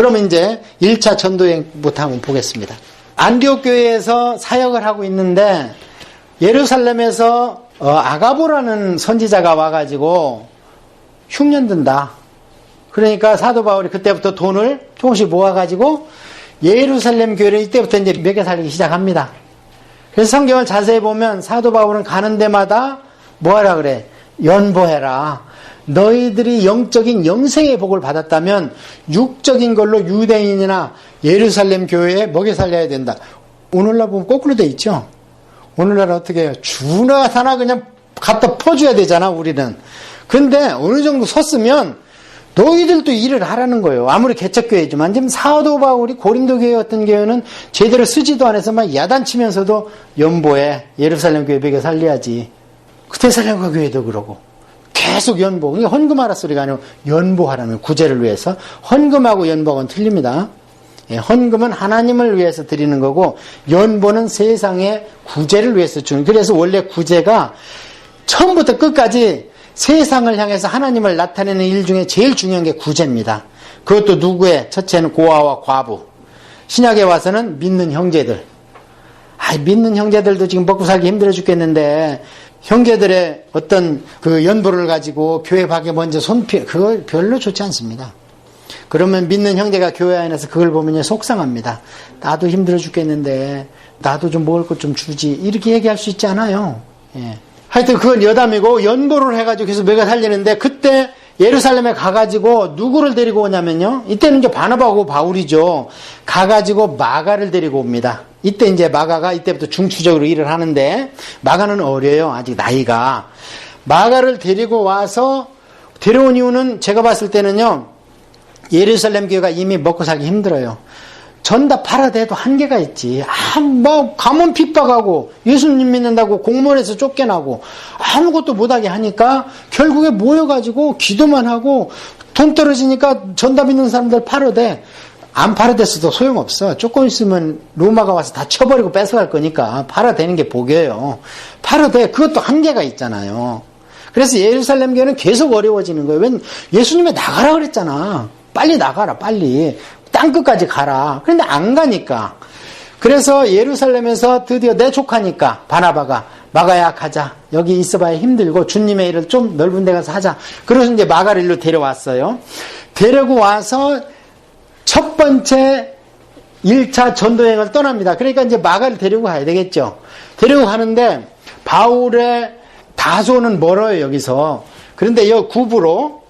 그러면 이제 1차 전도여행부터 한번 보겠습니다. 안디옥 교회에서 사역을 하고 있는데 예루살렘에서 아가보라는 선지자가 와가지고 흉년 든다. 그러니까 사도 바울이 그때부터 돈을 조금씩 모아가지고 예루살렘 교회를 이때부터 이제 먹여 살리기 시작합니다. 그래서 성경을 자세히 보면 사도 바울은 가는 데마다 뭐하라 그래? 연보해라. 너희들이 영적인 영생의 복을 받았다면 육적인 걸로 유대인이나 예루살렘 교회에 먹여 살려야 된다. 오늘날 보면 거꾸로 돼 있죠. 오늘날은 어떻게 해요? 주나 사나 그냥 갖다 퍼줘야 되잖아, 우리는. 근데 어느 정도 섰으면 너희들도 일을 하라는 거예요. 아무리 개척교회지만 지금 사도 바울이 고린도 교회 같은 경우는 제대로 쓰지도 않아서 막 야단치면서도 연보해. 예루살렘 교회 먹여 살려야지. 데살로니가 교회도 그러고 계속 연보. 이게 헌금하라 소리가 아니고 연보하라는 구제를 위해서. 헌금하고 연보하고는 틀립니다. 헌금은 하나님을 위해서 드리는 거고 연보는 세상의 구제를 위해서 주는. 그래서 원래 구제가 처음부터 끝까지 세상을 향해서 하나님을 나타내는 일 중에 제일 중요한 게 구제입니다. 그것도 누구의? 첫째는 고아와 과부. 신약에 와서는 믿는 형제들. 믿는 형제들도 지금 먹고 살기 힘들어 죽겠는데 형제들의 어떤 그 연보를 가지고 교회 밖에 먼저 그거 별로 좋지 않습니다. 그러면 믿는 형제가 교회 안에서 그걸 보면 속상합니다. 나도 힘들어 죽겠는데 나도 좀 먹을 것 좀 주지. 이렇게 얘기할 수 있지 않아요. 예. 하여튼 그건 여담이고 연보를 해가지고 계속 먹여 살리는데 그때 예루살렘에 가가지고 누구를 데리고 오냐면요. 이때는 이제 바나바하고 바울이죠. 가가지고 마가를 데리고 옵니다. 이때 이제 마가가 이때부터 중추적으로 일을 하는데 마가는 어려요. 아직 나이가. 마가를 데리고 와서 데려온 이유는 제가 봤을 때는요. 예루살렘 교회가 이미 먹고 살기 힘들어요. 전다 팔아대도 한계가 있지. 뭐 가문 핍박하고 예수님 믿는다고 공무원에서 쫓겨나고 아무것도 못하게 하니까 결국에 모여가지고 기도만 하고 돈 떨어지니까 전다 믿는 사람들 팔아대. 안 팔아댔어도 소용없어. 조금 있으면 로마가 와서 다 쳐버리고 뺏어갈 거니까 팔아대는 게 복이에요. 팔아대. 그것도 한계가 있잖아요. 그래서 예루살렘 교회는 계속 어려워지는 거예요. 왜 예수님이 나가라 그랬잖아. 빨리 나가라 빨리. 땅끝까지 가라. 그런데 안 가니까. 그래서 예루살렘에서 드디어 내 조카니까 바나바가 마가야 가자. 여기 있어봐야 힘들고 주님의 일을 좀 넓은 데 가서 하자. 그래서 이제 마가를 일로 데려왔어요. 데리고 와서 첫 번째 1차 전도여행을 떠납니다. 그러니까 이제 마가를 데리고 가야 되겠죠. 데리고 가는데 바울의 다소는 멀어요 여기서. 그런데 여기 구브로.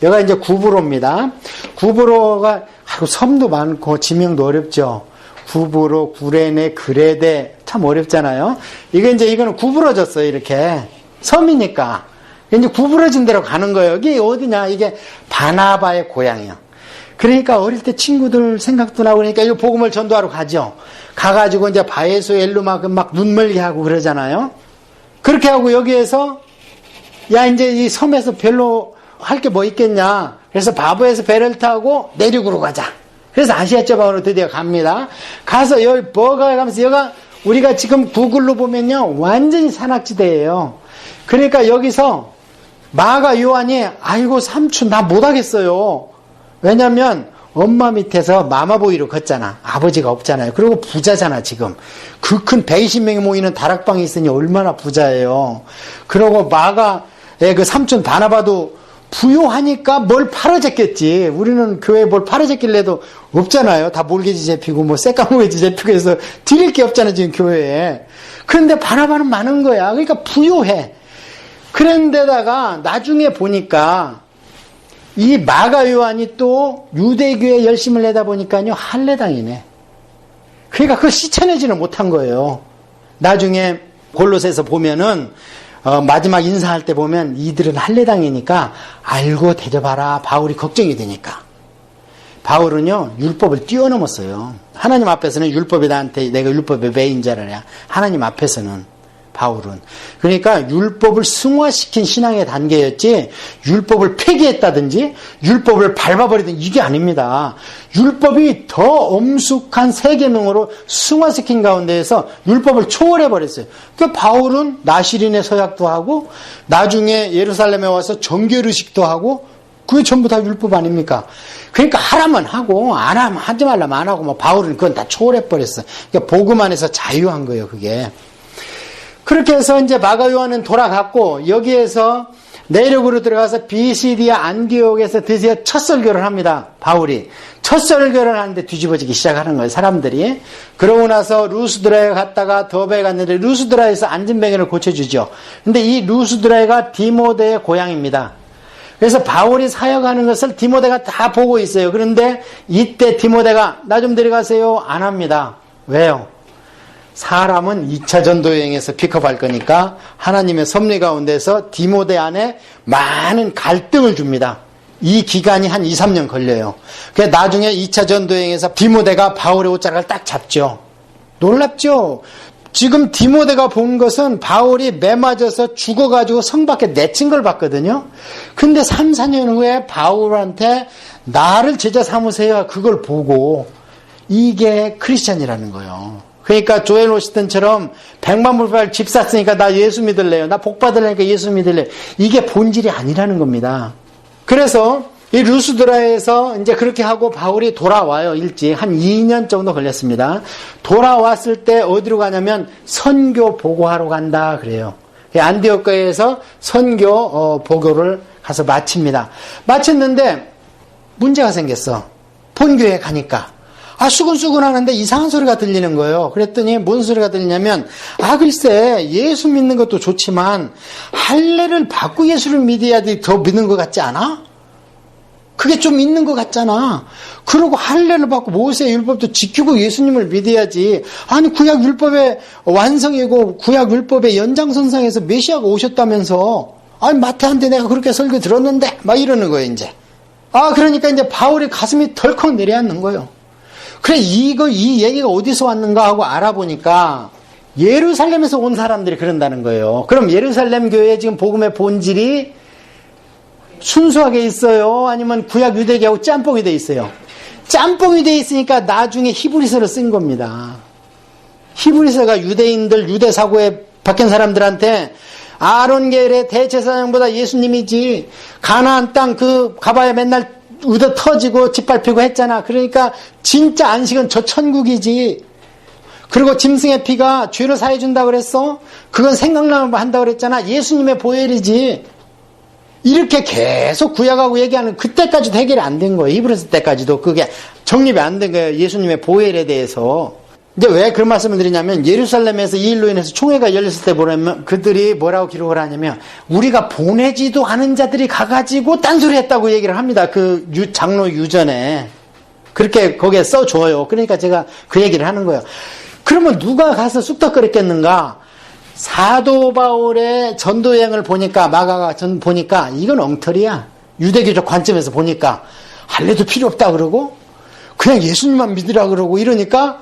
여기가 이제 구브로입니다. 구브로가 섬도 많고 지명도 어렵죠. 구브로, 구레네, 그레데 참 어렵잖아요. 이거는 구부러졌어요. 이렇게 섬이니까 이제 구부러진 데로 가는 거예요. 이게 어디냐? 이게 바나바의 고향이에요. 그러니까 어릴 때 친구들 생각도 나고 그러니까 이 복음을 전도하러 가죠. 가가지고 이제 바에서 엘로 막 눈멀게 하고 그러잖아요. 그렇게 하고 여기에서 야 이제 이 섬에서 별로 할 게 뭐 있겠냐. 그래서 바보에서 배를 타고 내륙으로 가자. 그래서 아시아 지방으로 드디어 갑니다. 가서 여기 버가에 가면서 여기가 우리가 지금 구글로 보면요 완전히 산악지대예요. 그러니까 여기서 마가 요한이 아이고 삼촌 나 못하겠어요. 왜냐면 엄마 밑에서 마마보이로 걷잖아. 아버지가 없잖아요. 그리고 부자잖아 지금. 그 큰 120명이 모이는 다락방이 있으니 얼마나 부자예요. 그리고 마가의 그 삼촌 바나바도 부유하니까 뭘 팔아줬겠지. 우리는 교회에 뭘 팔아줬길래도 없잖아요. 다 몰개지 잡히고 뭐 새까무개지 잡히고 해서 드릴 게 없잖아요 지금 교회에. 그런데 바나바는 많은 거야. 그러니까 부유해. 그런데다가 나중에 보니까 이 마가 요한이 또 유대교에 열심을 내다 보니까요 할례당이네. 그러니까 그걸 시천하지는 못한 거예요. 나중에 골로새서 보면은 마지막 인사할 때 보면 이들은 할례당이니까 알고 대접하라. 바울이 걱정이 되니까. 바울은요 율법을 뛰어넘었어요. 하나님 앞에서는 율법이 나한테 내가 율법의 매인 자라냐. 하나님 앞에서는 바울은. 그러니까 율법을 승화시킨 신앙의 단계였지 율법을 폐기했다든지 율법을 밟아버리든지 이게 아닙니다. 율법이 더 엄숙한 세계명으로 승화시킨 가운데에서 율법을 초월해버렸어요. 그러니까 바울은 나시린의 서약도 하고 나중에 예루살렘에 와서 정결의식도 하고 그게 전부 다 율법 아닙니까? 그러니까 하라면 하고 안 하면 하지 말라면 안 하고 뭐 바울은 그건 다 초월해버렸어. 그러니까 복음 안에서 자유한 거예요, 그게. 그렇게 해서 이제 마가 요한은 돌아갔고 여기에서 내륙으로 들어가서 비시디아 안디옥에서 드디어 첫 설교를 합니다. 바울이. 첫 설교를 하는데 뒤집어지기 시작하는 거예요, 사람들이. 그러고 나서 루스드라에 갔다가 더베에 갔는데 루스드라에서 안진뱅이를 고쳐주죠. 근데 이 루스드라가 디모데의 고향입니다. 그래서 바울이 사역하는 것을 디모데가 다 보고 있어요. 그런데 이때 디모데가 나 좀 데려가세요. 안 합니다. 왜요? 사람은 2차 전도여행에서 픽업할 거니까 하나님의 섭리 가운데서 디모데 안에 많은 갈등을 줍니다. 이 기간이 한 2, 3년 걸려요. 그래서 나중에 2차 전도여행에서 디모데가 바울의 옷자락을 딱 잡죠. 놀랍죠? 지금 디모데가 본 것은 바울이 매 맞아서 죽어가지고 성 밖에 내친 걸 봤거든요. 근데 3, 4년 후에 바울한테 나를 제자 삼으세요. 그걸 보고 이게 크리스찬이라는 거예요. 그러니까 조엘 오스틴처럼 100만 불 집 샀으니까 나 예수 믿을래요. 나 복 받으려니까 예수 믿을래요. 이게 본질이 아니라는 겁니다. 그래서 이 루스드라에서 이제 그렇게 하고 바울이 돌아와요. 일찍 한 2년 정도 걸렸습니다. 돌아왔을 때 어디로 가냐면 선교 보고하러 간다 그래요. 안디옥가에서 선교 보고를 가서 마칩니다. 마쳤는데 문제가 생겼어. 본교에 가니까. 수근수근 하는데 이상한 소리가 들리는 거예요. 그랬더니 뭔 소리가 들리냐면 글쎄 예수 믿는 것도 좋지만 할례를 받고 예수를 믿어야 더 믿는 것 같지 않아? 그게 좀 있는 것 같잖아. 그러고 할례를 받고 모세의 율법도 지키고 예수님을 믿어야지. 아니 구약 율법의 완성이고 구약 율법의 연장선상에서 메시아가 오셨다면서 마태한테 내가 그렇게 설교 들었는데 막 이러는 거예요 이제. 그러니까 이제 바울의 가슴이 덜컥 내려앉는 거예요. 그래, 이 얘기가 어디서 왔는가 하고 알아보니까 예루살렘에서 온 사람들이 그런다는 거예요. 그럼 예루살렘 교회에 지금 복음의 본질이 순수하게 있어요? 아니면 구약 유대교하고 짬뽕이 돼 있어요? 짬뽕이 돼 있으니까 나중에 히브리서를 쓴 겁니다. 히브리서가 유대인들, 유대 사고에 박힌 사람들한테 아론 계열의 대제사장보다 예수님이지 가나안 땅 가봐야 맨날 의도 터지고 짓밟히고 했잖아. 그러니까 진짜 안식은 저 천국이지. 그리고 짐승의 피가 죄를 사해준다고 그랬어? 그건 생각나면 한다고 그랬잖아. 예수님의 보혈이지. 이렇게 계속 구약하고 얘기하는 그때까지도 해결이 안 된 거예요. 히브리서 때까지도 그게 정립이 안 된 거예요. 예수님의 보혈에 대해서. 근데 왜 그런 말씀을 드리냐면 예루살렘에서 이 일로 인해서 총회가 열렸을 때 보면 그들이 뭐라고 기록을 하냐면 우리가 보내지도 않은 자들이 가가지고 딴소리 했다고 얘기를 합니다. 그 장로 유전에. 그렇게 거기에 써줘요. 그러니까 제가 그 얘기를 하는 거예요. 그러면 누가 가서 쑥덕거렸겠는가? 사도 바울의 전도여행을 보니까 마가가 보니까 이건 엉터리야. 유대교적 관점에서 보니까 할례도 필요 없다 그러고 그냥 예수님만 믿으라 그러고 이러니까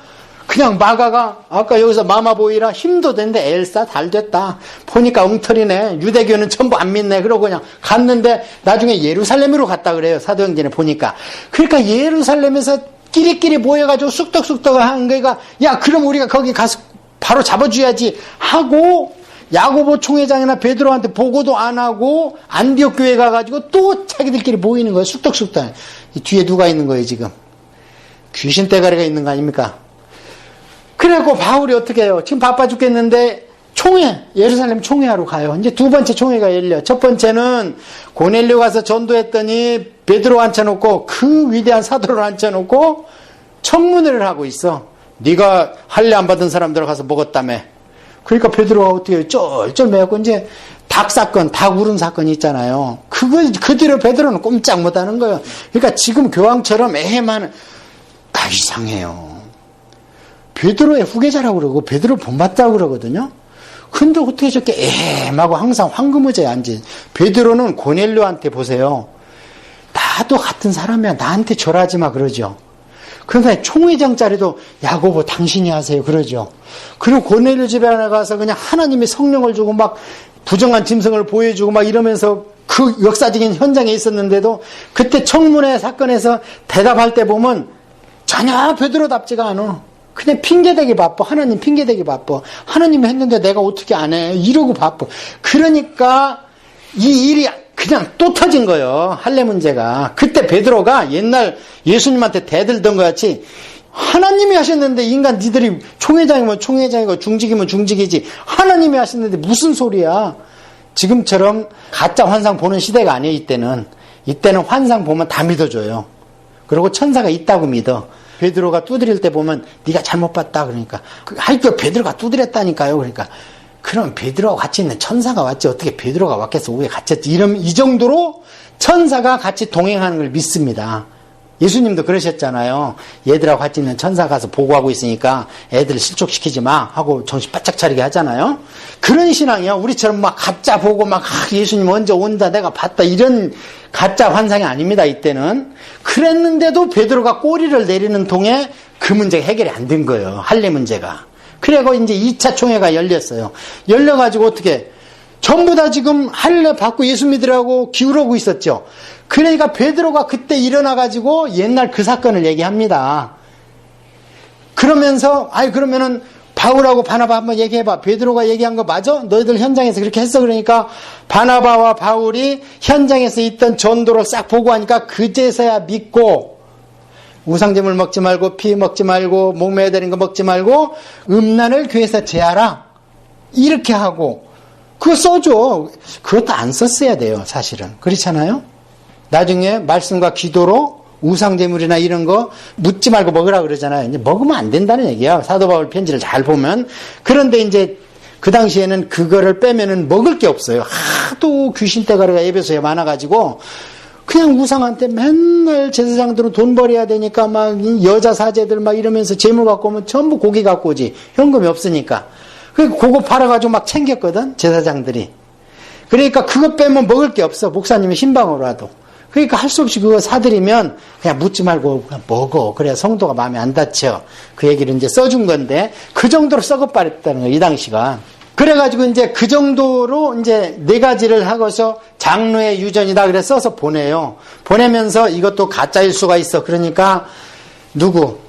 그냥 마가가 아까 여기서 마마보이라 힘도 된데 엘사 잘 됐다. 보니까 엉터리네. 유대교는 전부 안 믿네. 그러고 그냥 갔는데 나중에 예루살렘으로 갔다 그래요. 사도행전에 보니까. 그러니까 예루살렘에서 끼리끼리 모여가지고 쑥덕쑥덕을 하는 거니까 야 그럼 우리가 거기 가서 바로 잡아줘야지 하고 야고보 총회장이나 베드로한테 보고도 안 하고 안디옥 교회 가가지고 또 자기들끼리 모이는 거예요. 쑥덕쑥덕. 이 뒤에 누가 있는 거예요 지금? 귀신 떼가리가 있는 거 아닙니까? 그래갖고 바울이 어떻게 해요? 지금 바빠 죽겠는데 총회, 예루살렘 총회하러 가요. 이제 두 번째 총회가 열려. 첫 번째는 고넬료 가서 전도했더니 베드로 앉혀놓고 그 위대한 사도를 앉혀놓고 청문회를 하고 있어. 네가 할례 안 받은 사람들 가서 먹었다며. 그러니까 베드로가 어떻게 해요? 쫄쫄 매갖고 이제 닭 울음 사건이 있잖아요. 그 뒤로 베드로는 꼼짝 못하는 거예요. 그러니까 지금 교황처럼 애매한 이상해요. 베드로의 후계자라고 그러고 베드로 본받다고 그러거든요. 근데 어떻게 저렇게 애매하고 항상 황금의자에 앉지? 베드로는 고넬료한테 보세요. 나도 같은 사람이야. 나한테 절하지 마 그러죠. 그러니까 총회장 자리도 야고보 당신이 하세요 그러죠. 그리고 고넬료 집에 가서 그냥 하나님의 성령을 주고 막 부정한 짐승을 보여주고 막 이러면서 그 역사적인 현장에 있었는데도 그때 청문회 사건에서 대답할 때 보면 전혀 베드로답지가 않아. 그냥 핑계대기 바빠. 하나님 핑계대기 바빠. 하나님이 했는데 내가 어떻게 안 해. 이러고 바빠. 그러니까 이 일이 그냥 또 터진 거예요. 할례 문제가. 그때 베드로가 옛날 예수님한테 대들던 것 같이 하나님이 하셨는데 인간 니들이 총회장이면 총회장이고 중직이면 중직이지 하나님이 하셨는데 무슨 소리야. 지금처럼 가짜 환상 보는 시대가 아니에요. 이때는 환상 보면 다 믿어줘요. 그리고 천사가 있다고 믿어. 베드로가 두드릴 때 보면 네가 잘못 봤다 그러니까 하이그 베드로가 두드렸다니까요. 그러니까 그럼 베드로와 같이 있는 천사가 왔지 어떻게 베드로가 왔겠어. 왜 갇혔지. 이 정도로 천사가 같이 동행하는 걸 믿습니다. 예수님도 그러셨잖아요. 얘들하고 같이 있는 천사 가서 보고하고 있으니까 애들을 실족시키지 마 하고 정신 바짝 차리게 하잖아요. 그런 신앙이요. 우리처럼 막 가짜 보고 막 예수님 언제 온다 내가 봤다 이런 가짜 환상이 아닙니다. 이때는. 그랬는데도 베드로가 꼬리를 내리는 통에 그 문제가 해결이 안 된 거예요. 할례 문제가. 그리고 이제 2차 총회가 열렸어요. 열려가지고 어떻게 전부 다 지금 할례 받고 예수 믿으라고 기울어오고 있었죠. 그러니까 베드로가 그때 일어나가지고 옛날 그 사건을 얘기합니다. 그러면서 그러면은 바울하고 바나바 한번 얘기해봐. 베드로가 얘기한 거 맞아? 너희들 현장에서 그렇게 했어? 그러니까 바나바와 바울이 현장에서 있던 전도를 싹 보고하니까 그제서야 믿고 우상제물 먹지 말고 피 먹지 말고 목매야 되는 거 먹지 말고 음란을 교회에서 제하라. 이렇게 하고 그거 써줘. 그것도 안 썼어야 돼요. 사실은. 그렇잖아요? 나중에 말씀과 기도로 우상제물이나 이런 거 묻지 말고 먹으라 그러잖아요. 이제 먹으면 안 된다는 얘기야. 사도 바울 편지를 잘 보면. 그런데 이제 그 당시에는 그거를 빼면은 먹을 게 없어요. 하도 귀신 떼가리가 에베소에 많아가지고 그냥 우상한테 맨날 제사장들은 돈 벌어야 되니까 막 여자 사제들 막 이러면서 재물 갖고 오면 전부 고기 갖고 오지. 현금이 없으니까. 그거 팔아가지고 막 챙겼거든. 제사장들이. 그러니까 그거 빼면 먹을 게 없어. 목사님이 신방으로라도. 그러니까 할 수 없이 그거 사드리면 그냥 묻지 말고 그냥 먹어. 그래야 성도가 마음에 안 다쳐. 그 얘기를 이제 써준 건데 그 정도로 썩어버렸다는 거예요. 이 당시가. 그래가지고 이제 그 정도로 이제 4가지를 하고서 장로의 유전이다 그래서 써서 보내요. 보내면서 이것도 가짜일 수가 있어. 그러니까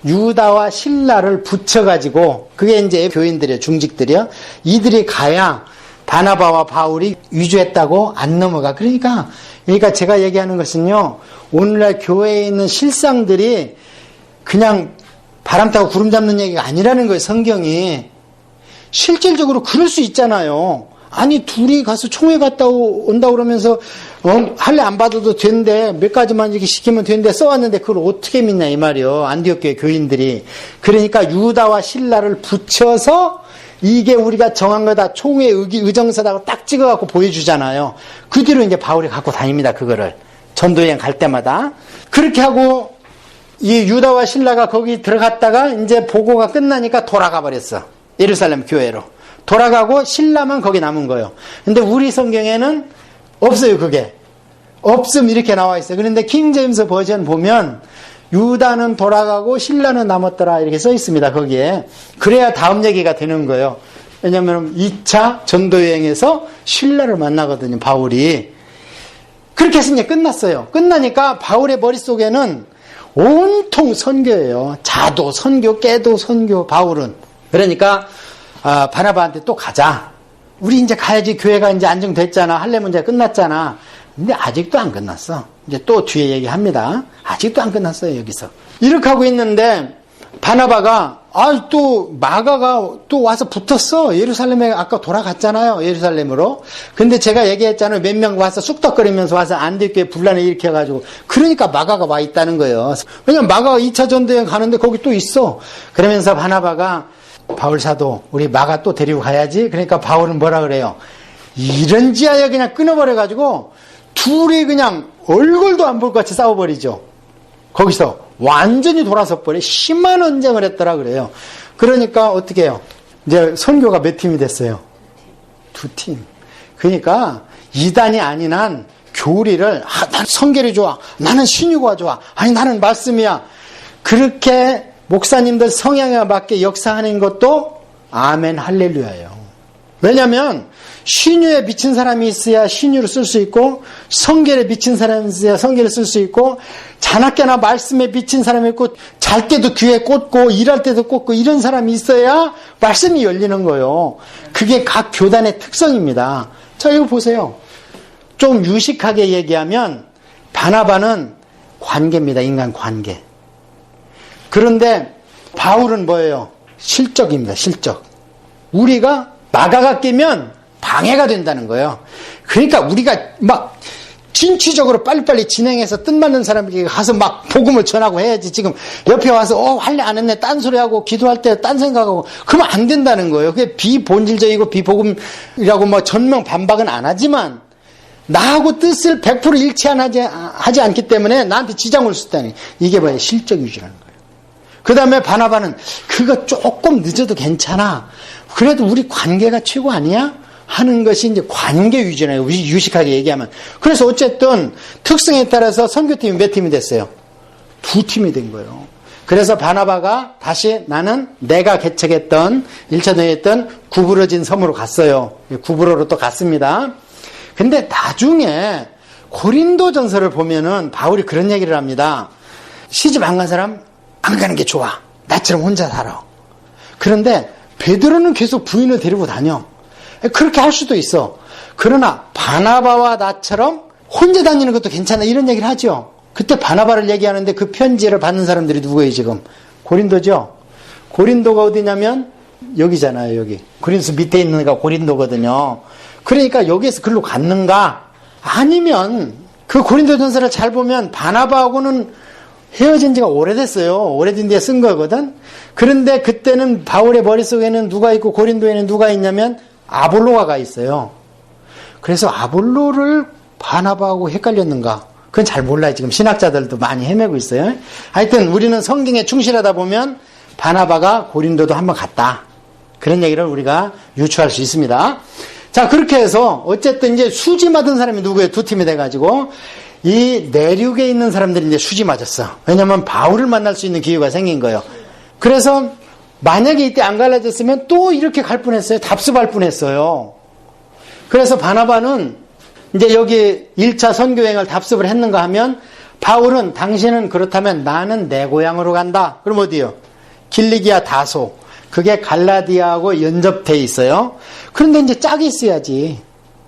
유다와 실라를 붙여가지고 그게 이제 교인들이에요. 중직들이요. 이들이 가야 바나바와 바울이 위조했다고 안 넘어가. 그러니까 제가 얘기하는 것은요. 오늘날 교회에 있는 실상들이 그냥 바람 타고 구름 잡는 얘기가 아니라는 거예요. 성경이. 실질적으로 그럴 수 있잖아요. 아니 둘이 가서 총회 갔다 온다 그러면서 할례 안 받아도 된대. 몇 가지만 이렇게 시키면 된대 써왔는데 그걸 어떻게 믿냐 이 말이요. 안디옥 교회 교인들이. 그러니까 유다와 실라를 붙여서 이게 우리가 정한 거다. 총회 의정서다고 딱 찍어갖고 보여주잖아요. 그 뒤로 이제 바울이 갖고 다닙니다. 그거를. 전도여행 갈 때마다. 그렇게 하고 이 유다와 실라가 거기 들어갔다가 이제 보고가 끝나니까 돌아가 버렸어. 예루살렘 교회로. 돌아가고 신라만 거기 남은 거예요. 근데 우리 성경에는 없어요. 그게. 없음 이렇게 나와 있어요. 그런데 킹제임스 버전 보면 유다는 돌아가고 신라는 남았더라 이렇게 써 있습니다. 거기에. 그래야 다음 얘기가 되는 거예요. 왜냐하면 2차 전도여행에서 신라를 만나거든요. 바울이. 그렇게 해서 이제 끝났어요. 끝나니까 바울의 머릿속에는 온통 선교예요. 자도 선교, 깨도 선교, 바울은. 그러니까 바나바한테 또 가자. 우리 이제 가야지. 교회가 이제 안정됐잖아. 할례 문제가 끝났잖아. 근데 아직도 안 끝났어. 이제 또 뒤에 얘기합니다. 아직도 안 끝났어요. 여기서. 이렇게 하고 있는데 바나바가 또 마가가 또 와서 붙었어. 예루살렘에 아까 돌아갔잖아요. 예루살렘으로. 근데 제가 얘기했잖아요. 몇 명 와서 쑥덕거리면서 와서 안디옥교회 분란을 일으켜가지고. 그러니까 마가가 와 있다는 거예요. 왜냐면 마가가 2차 전도여행 가는데 거기 또 있어. 그러면서 바나바가 바울 사도 우리 마가 또 데리고 가야지. 그러니까 바울은 뭐라 그래요. 이런지하여 그냥 끊어버려가지고 둘이 그냥 얼굴도 안 볼 것 같이 싸워버리죠. 거기서 완전히 돌아서 버려. 심한 언쟁을 했더라 그래요. 그러니까 어떻게 해요? 이제 선교가 몇 팀이 됐어요? 2팀. 그러니까 이단이 아닌 한 교리를 난 성결이 좋아. 나는 신유가 좋아. 아니 나는 말씀이야. 그렇게 목사님들 성향에 맞게 역사하는 것도 아멘 할렐루야예요. 왜냐하면 신유에 미친 사람이 있어야 신유를 쓸 수 있고 성결에 미친 사람이 있어야 성결을 쓸 수 있고 자나깨나 말씀에 미친 사람이 있고 잘 때도 귀에 꽂고 일할 때도 꽂고 이런 사람이 있어야 말씀이 열리는 거예요. 그게 각 교단의 특성입니다. 자 이거 보세요. 좀 유식하게 얘기하면 바나바는 관계입니다. 인간 관계. 그런데 바울은 뭐예요? 실적입니다. 실적. 우리가 마가가 끼면 방해가 된다는 거예요. 그러니까 우리가 막 진취적으로 빨리빨리 진행해서 뜻맞는 사람에게 가서 막 복음을 전하고 해야지. 지금 옆에 와서 할래 안 했네 딴소리하고 기도할 때 딴 생각하고 그러면 안 된다는 거예요. 그게 비본질적이고 비복음이라고 뭐 전명 반박은 안 하지만 나하고 뜻을 100% 일치하지 않기 때문에 나한테 지장 올 수 있다니. 이게 뭐예요? 실적 위주라는 거예요. 그 다음에 바나바는 그거 조금 늦어도 괜찮아. 그래도 우리 관계가 최고 아니야? 하는 것이 이제 관계 위주네요. 유식하게 얘기하면. 그래서 어쨌든 특성에 따라서 선교팀이 몇 팀이 됐어요? 2팀이 된 거예요. 그래서 바나바가 다시 나는 내가 개척했던 1차 대회했던 구부러진 섬으로 갔어요. 구부로로 또 갔습니다. 근데 나중에 고린도 전서를 보면은 바울이 그런 얘기를 합니다. 시집 안 간 사람 안 가는 게 좋아. 나처럼 혼자 살아. 그런데 베드로는 계속 부인을 데리고 다녀. 그렇게 할 수도 있어. 그러나 바나바와 나처럼 혼자 다니는 것도 괜찮아. 이런 얘기를 하죠. 그때 바나바를 얘기하는데 그 편지를 받는 사람들이 누구예요 지금? 고린도죠. 고린도가 어디냐면 여기잖아요. 여기. 고린도 밑에 있는 데가 고린도거든요. 그러니까 여기에서 글로 갔는가? 아니면 그 고린도 전서를 잘 보면 바나바하고는 헤어진 지가 오래됐어요. 오래된 뒤에 쓴 거거든. 그런데 그때는 바울의 머릿속에는 누가 있고 고린도에는 누가 있냐면 아볼로가 가 있어요. 그래서 아볼로를 바나바하고 헷갈렸는가? 그건 잘 몰라요. 지금 신학자들도 많이 헤매고 있어요. 하여튼 우리는 성경에 충실하다 보면 바나바가 고린도도 한번 갔다. 그런 얘기를 우리가 유추할 수 있습니다. 자, 그렇게 해서 어쨌든 이제 수지 맞은 사람이 누구예요? 2팀이 돼가지고 이 내륙에 있는 사람들이 이제 수지 맞았어. 왜냐면 바울을 만날 수 있는 기회가 생긴 거예요. 그래서 만약에 이때 안 갈라졌으면 또 이렇게 갈 뻔했어요. 답습할 뻔했어요. 그래서 바나바는 이제 여기 1차 선교행을 답습을 했는가 하면 바울은 당신은 그렇다면 나는 내 고향으로 간다. 그럼 어디요? 길리기아 다소. 그게 갈라디아하고 연접돼 있어요. 그런데 이제 짝이 있어야지.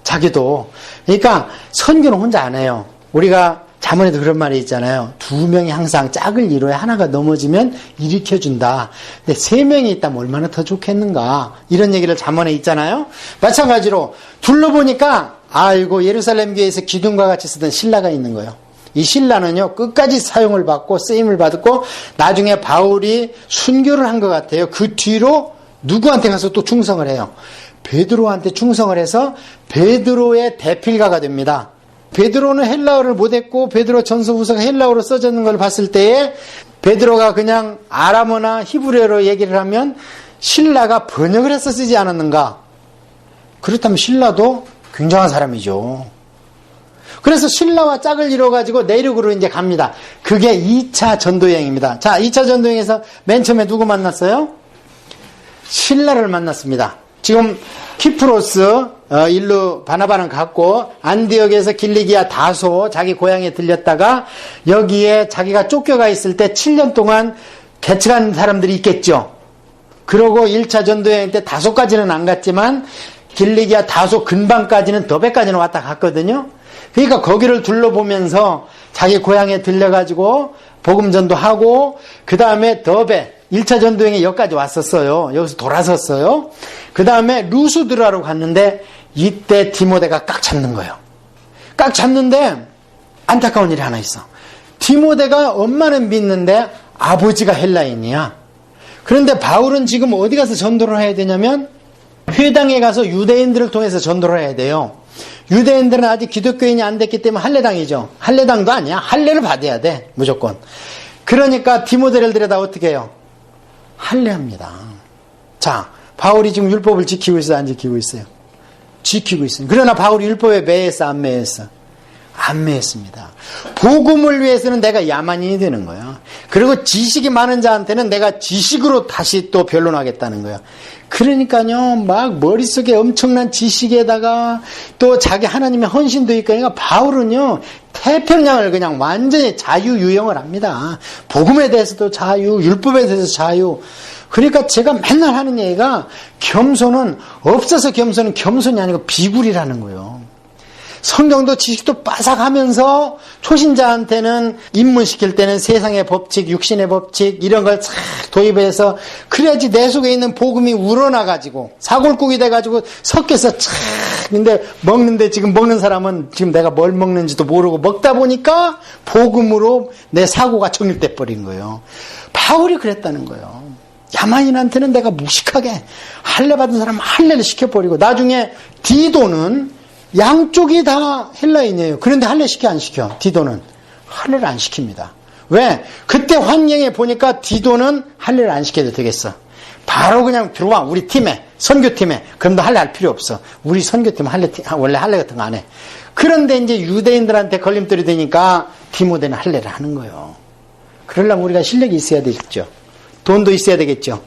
자기도. 그러니까 선교는 혼자 안 해요. 우리가 자문에도 그런 말이 있잖아요. 2명이 항상 짝을 이루어야 하나가 넘어지면 일으켜준다. 근데 3명이 있다면 얼마나 더 좋겠는가. 이런 얘기를 자문에 있잖아요. 마찬가지로 둘러보니까 아이고 예루살렘 교회에서 기둥과 같이 쓰던 신라가 있는 거예요. 이 신라는요 끝까지 사용을 받고 쓰임을 받고 나중에 바울이 순교를 한 것 같아요. 그 뒤로 누구한테 가서 또 충성을 해요? 베드로한테 충성을 해서 베드로의 대필가가 됩니다. 베드로는 헬라어를 못했고 베드로 전서후서가 헬라어로 써졌는 걸 봤을 때에 베드로가 그냥 아람어나 히브리어로 얘기를 하면 신라가 번역을 해서 쓰지 않았는가? 그렇다면 신라도 굉장한 사람이죠. 그래서 신라와 짝을 이뤄가지고 내륙으로 이제 갑니다. 그게 2차 전도여행입니다. 자, 2차 전도여행에서 맨 처음에 누구 만났어요? 신라를 만났습니다. 지금 키프로스 일로 바나바는 갔고 안디옥에서 길리기아 다소 자기 고향에 들렸다가 여기에 자기가 쫓겨가 있을 때 7년 동안 개척한 사람들이 있겠죠. 그러고 1차 전도여행 때 다소까지는 안 갔지만 길리기아 다소 근방까지는 더베까지는 왔다 갔거든요. 그러니까 거기를 둘러보면서 자기 고향에 들려가지고 복음 전도하고 그 다음에 더베 1차 전도행에 여기까지 왔었어요. 여기서 돌아섰어요. 그 다음에 루스드라로 갔는데 이때 디모데가 꽉 잡는 거예요. 꽉 잡는데 안타까운 일이 하나 있어. 디모데가 엄마는 믿는데 아버지가 헬라인이야. 그런데 바울은 지금 어디 가서 전도를 해야 되냐면 회당에 가서 유대인들을 통해서 전도를 해야 돼요. 유대인들은 아직 기독교인이 안 됐기 때문에 할례당이죠. 할례당도 아니야. 할례를 받아야 돼. 무조건. 그러니까 디모데를 데려다 어떻게 해요? 할례합니다. 자, 바울이 지금 율법을 지키고 있어요? 안 지키고 있어요? 지키고 있어요. 그러나 바울이 율법에 매했어? 안 매했어? 안 매했습니다. 복음을 위해서는 내가 야만인이 되는 거야. 그리고 지식이 많은 자한테는 내가 지식으로 다시 또 변론하겠다는 거야. 그러니까요, 막 머릿속에 엄청난 지식에다가 또 자기 하나님의 헌신도 있고, 그러니까 바울은요, 태평양을 그냥 완전히 자유유영을 합니다. 복음에 대해서도 자유, 율법에 대해서 자유. 그러니까 제가 맨날 하는 얘기가 겸손은 없어서 겸손은 겸손이 아니고 비굴이라는 거예요. 성경도 지식도 빠삭하면서 초신자한테는 입문시킬 때는 세상의 법칙, 육신의 법칙 이런 걸 싹 도입해서 그래야지 내 속에 있는 복음이 우러나가지고 사골국이 돼가지고 섞여서 쫙. 근데 먹는데 지금 먹는 사람은 지금 내가 뭘 먹는지도 모르고 먹다 보니까 복음으로 내 사고가 정립돼 버린 거예요. 바울이 그랬다는 거예요. 야만인한테는 내가 무식하게 할례 받은 사람 할례를 시켜버리고 나중에 디도는 양쪽이 다 헬라인이에요. 그런데 할례 시켜 안 시켜? 디도는 할례를 안 시킵니다. 왜? 그때 환경에 보니까 디도는 할례를 안 시켜도 되겠어. 바로 그냥 들어와 우리 팀에 선교팀에. 그럼 너 할례 할 필요 없어. 우리 선교팀 원래 할례 같은 거 안 해. 그런데 이제 유대인들한테 걸림돌이 되니까 디모데는 할례를 하는 거예요. 그러려면 우리가 실력이 있어야 되겠죠. 돈도 있어야 되겠죠.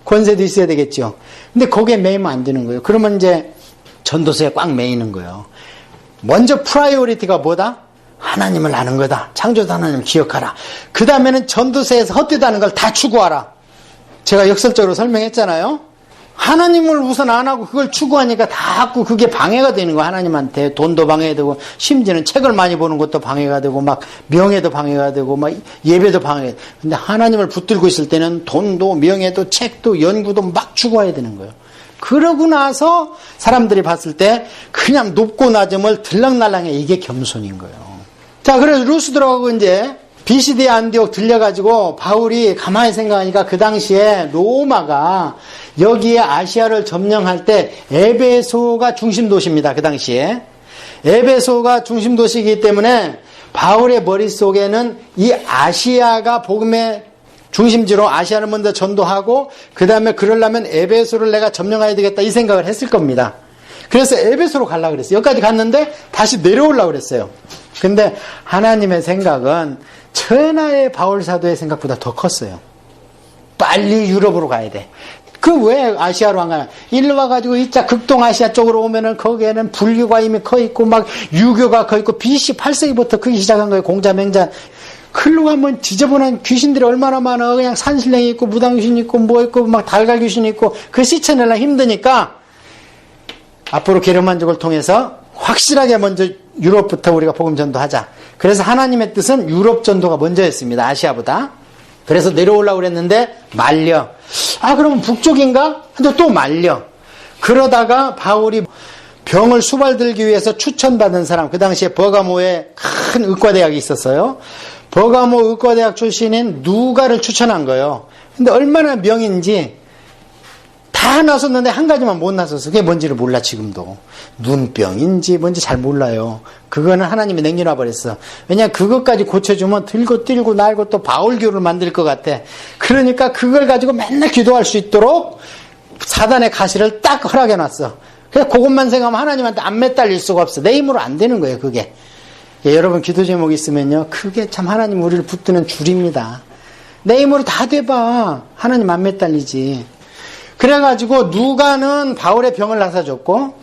권세도 있어야 되겠죠. 근데 거기에 매이면 안 되는 거예요. 그러면 이제 전도서에 꽉 매이는 거예요. 먼저 프라이오리티가 뭐다? 하나님을 아는 거다. 창조자 하나님을 기억하라. 그 다음에는 전도서에서 헛되다는 걸 다 추구하라. 제가 역설적으로 설명했잖아요. 하나님을 우선 안 하고 그걸 추구하니까 자꾸 그게 방해가 되는 거야. 하나님한테 돈도 방해되고 심지어는 책을 많이 보는 것도 방해가 되고 막 명예도 방해가 되고 막 예배도 방해가 되고. 근데 하나님을 붙들고 있을 때는 돈도 명예도 책도 연구도 막 추구해야 되는 거예요. 그러고 나서 사람들이 봤을 때 그냥 높고 낮음을 들락날락해. 이게 겸손인 거예요. 자, 그래서 루스드라고 이제 비시디아 안디옥 들려가지고 바울이 가만히 생각하니까 그 당시에 로마가 여기에 아시아를 점령할 때 에베소가 중심 도시입니다. 그 당시에 에베소가 중심 도시이기 때문에 바울의 머릿속에는 이 아시아가 복음의 중심지로 아시아를 먼저 전도하고 그 다음에 그러려면 에베소를 내가 점령해야 되겠다 이 생각을 했을 겁니다. 그래서 에베소로 가려고 그랬어요. 여기까지 갔는데 다시 내려오려고 그랬어요. 근데 하나님의 생각은 천하의 바울 사도의 생각보다 더 컸어요. 빨리 유럽으로 가야 돼. 그 왜 아시아로 안 가냐? 일로 와가지고 이자 극동아시아 쪽으로 오면은 거기에는 불교가 이미 커 있고 막 유교가 커 있고 BC 8세기부터 그게 시작한 거예요. 공자맹자. 글로 가면 지저분한 귀신들이 얼마나 많아. 그냥 산신령이 있고 무당귀신 있고 뭐 있고 막 달걀귀신 있고 그 씻어내려 힘드니까 앞으로 게르만족을 통해서 확실하게 먼저 유럽부터 우리가 복음 전도하자. 그래서 하나님의 뜻은 유럽 전도가 먼저였습니다. 아시아보다. 그래서 내려오려고 그랬는데 말려. 아, 그러면 북쪽인가? 근데 또 말려. 그러다가 바울이 병을 수발들기 위해서 추천받은 사람, 그 당시에 버가모에 큰 의과대학이 있었어요. 버가모 의과대학 출신인 누가를 추천한 거예요. 근데 얼마나 명인지 다 나섰는데 한 가지만 못 나섰어. 그게 뭔지를 몰라 지금도. 눈병인지 뭔지 잘 몰라요. 그거는 하나님이 냉겨놔 버렸어. 왜냐하면 그것까지 고쳐주면 들고 뛰고 날고 또 바울교를 만들 것 같아. 그러니까 그걸 가지고 맨날 기도할 수 있도록 사단의 가시를 딱 허락해놨어. 그래서 그것만 생각하면 하나님한테 안 매달릴 수가 없어. 내 힘으로 안 되는 거예요 그게. 예, 여러분 기도 제목이 있으면요. 그게 참 하나님 우리를 붙드는 줄입니다. 내 힘으로 다 돼봐. 하나님 안 매달리지. 그래가지고 누가는 바울의 병을 나서줬고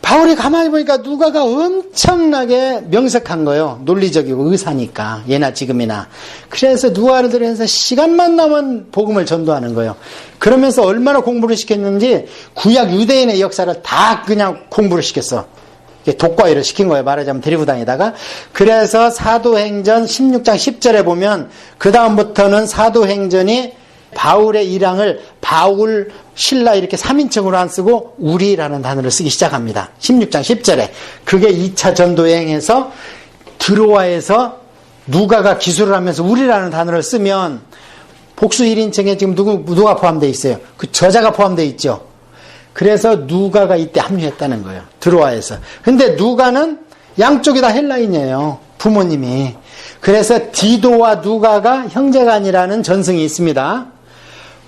바울이 가만히 보니까 누가가 엄청나게 명석한 거예요. 논리적이고 의사니까 예나 지금이나. 그래서 누가를 들여서 시간만 나면 복음을 전도하는 거예요. 그러면서 얼마나 공부를 시켰는지 구약 유대인의 역사를 다 그냥 공부를 시켰어. 독과위를 시킨 거예요. 말하자면 대리부당에다가. 그래서 사도행전 16장 10절에 보면 그 다음부터는 사도행전이 바울의 일항을 바울, 신라 이렇게 3인칭으로 안 쓰고 우리라는 단어를 쓰기 시작합니다. 16장 10절에. 그게 2차 전도여행에서 드로아에서 누가가 기술을 하면서 우리라는 단어를 쓰면 복수 1인칭에 지금 누가 포함되어 있어요? 그 저자가 포함되어 있죠. 그래서 누가가 이때 합류했다는 거예요. 드로아에서. 근데 누가는 양쪽이 다 헬라인이에요. 부모님이. 그래서 디도와 누가가 형제간이라는 전승이 있습니다.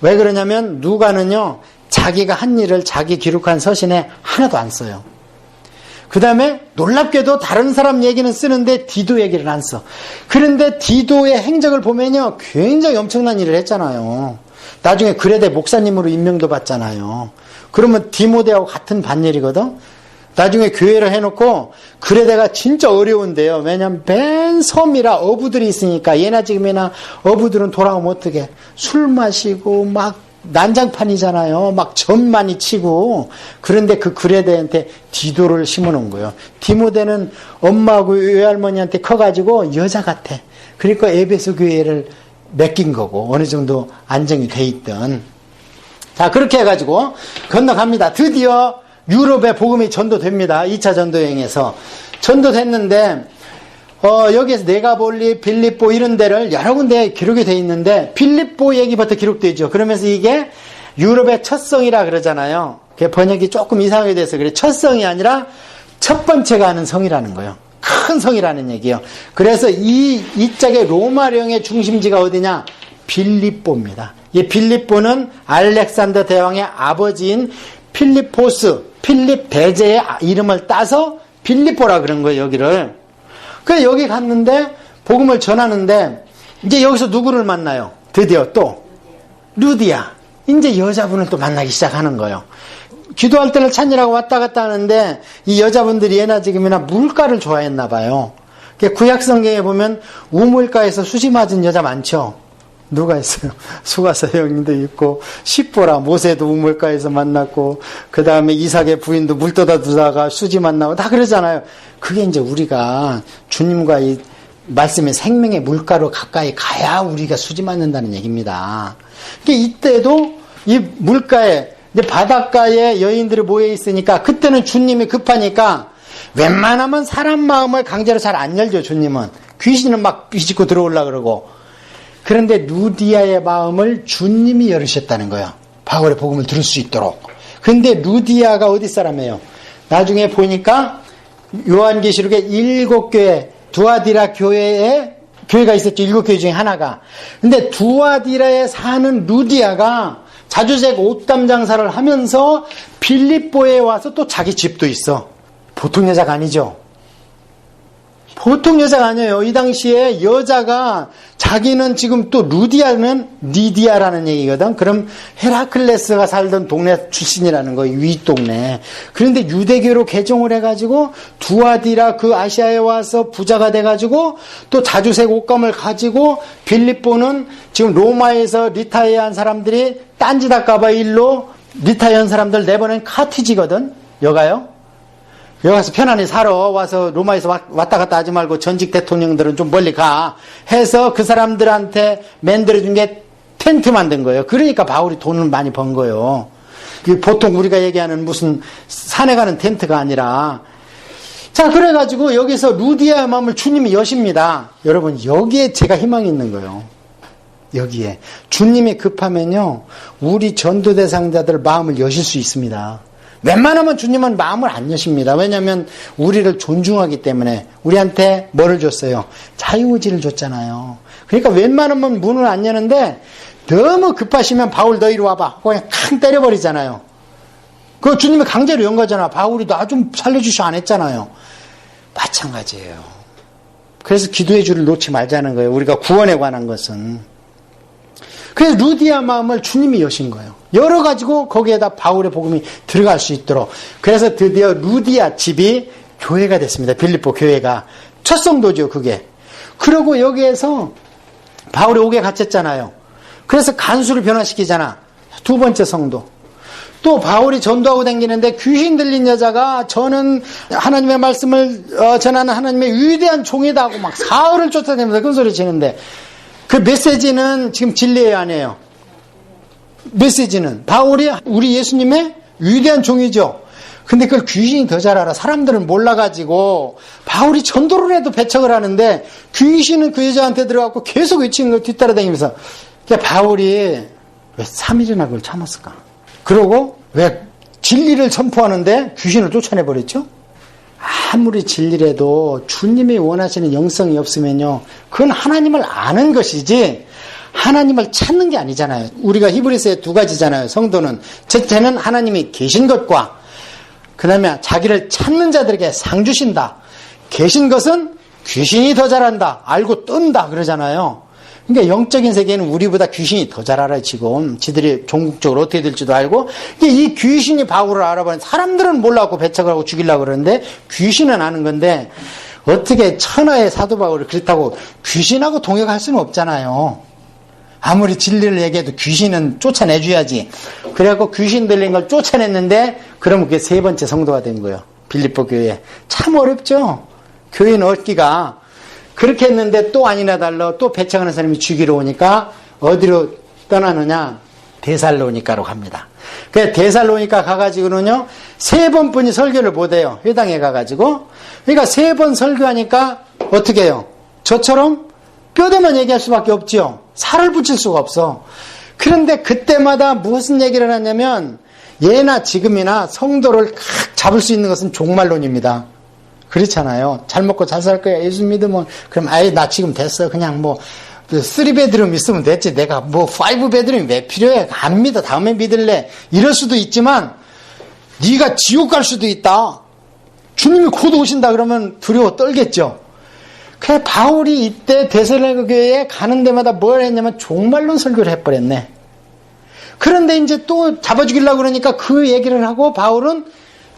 왜 그러냐면 누가는요. 자기가 한 일을 자기 기록한 서신에 하나도 안 써요. 그 다음에 놀랍게도 다른 사람 얘기는 쓰는데 디도 얘기를 안 써. 그런데 디도의 행적을 보면요. 굉장히 엄청난 일을 했잖아요. 나중에 그레데 목사님으로 임명도 받잖아요. 그러면 디모데하고 같은 반열이거든. 나중에 교회를 해놓고 그레데가 진짜 어려운데요. 왜냐면 맨 섬이라 어부들이 있으니까 예나 지금이나 어부들은 돌아오면 어떻게 술 마시고 막 난장판이잖아요. 막 점 많이 치고. 그런데 그 그레데한테 디도를 심어놓은 거예요. 디모데는 엄마하고 외할머니한테 커가지고 여자 같아. 그러니까 에베소 교회를 맡긴 거고, 어느 정도 안정이 돼 있던. 자, 그렇게 해가지고 건너갑니다. 드디어 유럽에 복음이 전도됩니다. 2차 전도여행에서 전도됐는데, 여기에서 네가볼리, 빌립보 이런 데를 여러 군데 기록이 돼 있는데, 빌립보 얘기부터 기록되죠. 그러면서 이게 유럽의 첫 성이라 그러잖아요. 그 번역이 조금 이상하게 돼서 그래. 첫 성이 아니라 첫 번째 가는 성이라는 거예요. 큰 성이라는 얘기예요. 그래서 이 짝의 로마령의 중심지가 어디냐? 빌립보입니다. 이 빌립보는 알렉산더 대왕의 아버지인 필리포스, 필립 대제의 이름을 따서 빌립보라 그런 거예요, 여기를. 그래서 여기 갔는데 복음을 전하는데 이제 여기서 누구를 만나요? 드디어 또 루디아. 이제 여자분을 또 만나기 시작하는 거예요. 기도할 때를 찾으라고 왔다 갔다 하는데 이 여자분들이 예나 지금이나 물가를 좋아했나 봐요. 구약 성경에 보면 우물가에서 수시 맞은 여자 많죠. 누가 있어요? 수가서 형님도 있고 십보라 모세도 우물가에서 만났고 그 다음에 이삭의 부인도 물 떠다 두다가 수지 만나고 다 그러잖아요. 그게 이제 우리가 주님과 이 말씀의 생명의 물가로 가까이 가야 우리가 수지 맞는다는 얘기입니다. 이때도 이 물가에 이제 바닷가에 여인들이 모여 있으니까 그때는 주님이 급하니까 웬만하면 사람 마음을 강제로 잘 안 열죠. 주님은 귀신은 막 비집고 들어오려고 그러고. 그런데 루디아의 마음을 주님이 열으셨다는 거예요. 바울의 복음을 들을 수 있도록. 그런데 루디아가 어디 사람이에요? 나중에 보니까 요한계시록에 7교회 두아디라 교회가 있었죠. 7교회 중에 하나가. 근데 두아디라에 사는 루디아가 자주색 옷감 장사를 하면서 빌립보에 와서 또 자기 집도 있어. 보통 여자가 아니죠. 보통 여자가 아니에요. 이 당시에 여자가 자기는 지금 또 루디아는 니디아라는 얘기거든. 그럼 헤라클레스가 살던 동네 출신이라는 거예요. 윗동네. 그런데 유대교로 개종을 해가지고 두아디라 그 아시아에 와서 부자가 돼가지고 또 자주색 옷감을 가지고 빌립보는 지금 로마에서 리타이어한 사람들이 딴짓할까봐 일로 리타이어한 사람들 내보낸 카티지거든. 여가요. 여기 가서 편안히 살아. 와서 로마에서 왔다 갔다 하지 말고 전직 대통령들은 좀 멀리 가. 해서 그 사람들한테 만들어준 게 텐트 만든 거예요. 그러니까 바울이 돈을 많이 번 거예요. 보통 우리가 얘기하는 무슨 산에 가는 텐트가 아니라. 자, 그래가지고 여기서 루디아의 마음을 주님이 여십니다. 여러분, 여기에 제가 희망이 있는 거예요. 여기에. 주님이 급하면요, 우리 전도 대상자들 마음을 여실 수 있습니다. 웬만하면 주님은 마음을 안 여십니다. 왜냐하면 우리를 존중하기 때문에. 우리한테 뭐를 줬어요? 자유의지를 줬잖아요. 그러니까 웬만하면 문을 안 여는데 너무 급하시면 바울 너 이리 와봐. 그냥 캉 때려버리잖아요. 그거 주님이 강제로 연 거잖아. 바울이 나 좀 살려주시오 안 했잖아요. 마찬가지예요. 그래서 기도의 줄을 놓지 말자는 거예요. 우리가 구원에 관한 것은. 그래서 루디아 마음을 주님이 여신 거예요. 열어가지고 거기에다 바울의 복음이 들어갈 수 있도록. 그래서 드디어 루디아 집이 교회가 됐습니다. 빌립보 교회가. 첫 성도죠, 그게. 그리고 여기에서 바울이 옥에 갇혔잖아요. 그래서 간수를 변화시키잖아. 두 번째 성도. 또 바울이 전도하고 다니는데 귀신 들린 여자가 저는 하나님의 말씀을 전하는 하나님의 위대한 종이다 하고 막 사흘을 쫓아다니면서 큰 소리 치는데 그 메시지는 지금 진리예요, 아니에요? 메시지는 바울이 우리 예수님의 위대한 종이죠. 근데 그걸 귀신이 더 잘 알아. 사람들은 몰라가지고 바울이 전도를 해도 배척을 하는데 귀신은 그 여자한테 들어가고 계속 외치는 걸 뒤따라다니면서. 그러니까 바울이 왜 3일이나 그걸 참았을까? 그러고 왜 진리를 선포하는데 귀신을 쫓아내버렸죠? 아무리 진리라도 주님이 원하시는 영성이 없으면요, 그건 하나님을 아는 것이지 하나님을 찾는 게 아니잖아요. 우리가 히브리서에 두 가지잖아요. 성도는 첫째는 하나님이 계신 것과 그 다음에 자기를 찾는 자들에게 상 주신다. 계신 것은 귀신이 더 잘한다. 알고 뜬다 그러잖아요. 그러니까 영적인 세계는 우리보다 귀신이 더 잘 알아요. 지금 지들이 종국적으로 어떻게 될지도 알고. 이 귀신이 바울을 알아보는 사람들은 몰라갖고 배척을 하고 죽이려고 그러는데 귀신은 아는 건데 어떻게 천하의 사도 바울을 그렇다고 귀신하고 동역할 수는 없잖아요. 아무리 진리를 얘기해도 귀신은 쫓아내줘야지. 그래갖고 귀신 들린 걸 쫓아냈는데 그러면 그게 세 번째 성도가 된 거예요. 빌립보 교회. 참 어렵죠. 교인 얻기가. 그렇게 했는데 또 아니나 달라 또 배척하는 사람이 죽이러 오니까 어디로 떠나느냐? 데살로니가로 갑니다. 그래서 데살로니가 가가지고는요, 3번뿐이 설교를 못해요. 회당에 가가지고. 그러니까 3번 설교하니까 어떻게 해요? 저처럼 뼈대만 얘기할 수밖에 없죠. 살을 붙일 수가 없어. 그런데 그때마다 무슨 얘기를 하냐면, 예나 지금이나 성도를 칵 잡을 수 있는 것은 종말론입니다. 그렇잖아요. 잘 먹고 잘 살 거야. 예수 믿으면, 그럼 아예 나 지금 됐어. 그냥 뭐, 3베드룸 있으면 됐지. 내가 뭐 5베드룸이 왜 필요해? 안 믿어. 다음에 믿을래. 이럴 수도 있지만 네가 지옥 갈 수도 있다. 주님이 곧 오신다 그러면 두려워 떨겠죠. 그래 바울이 이때 데살로니가 교회에 가는 데마다 뭘 했냐면 종말론 설교를 해버렸네. 그런데 이제 또 잡아 죽이려고 그러니까 그 얘기를 하고 바울은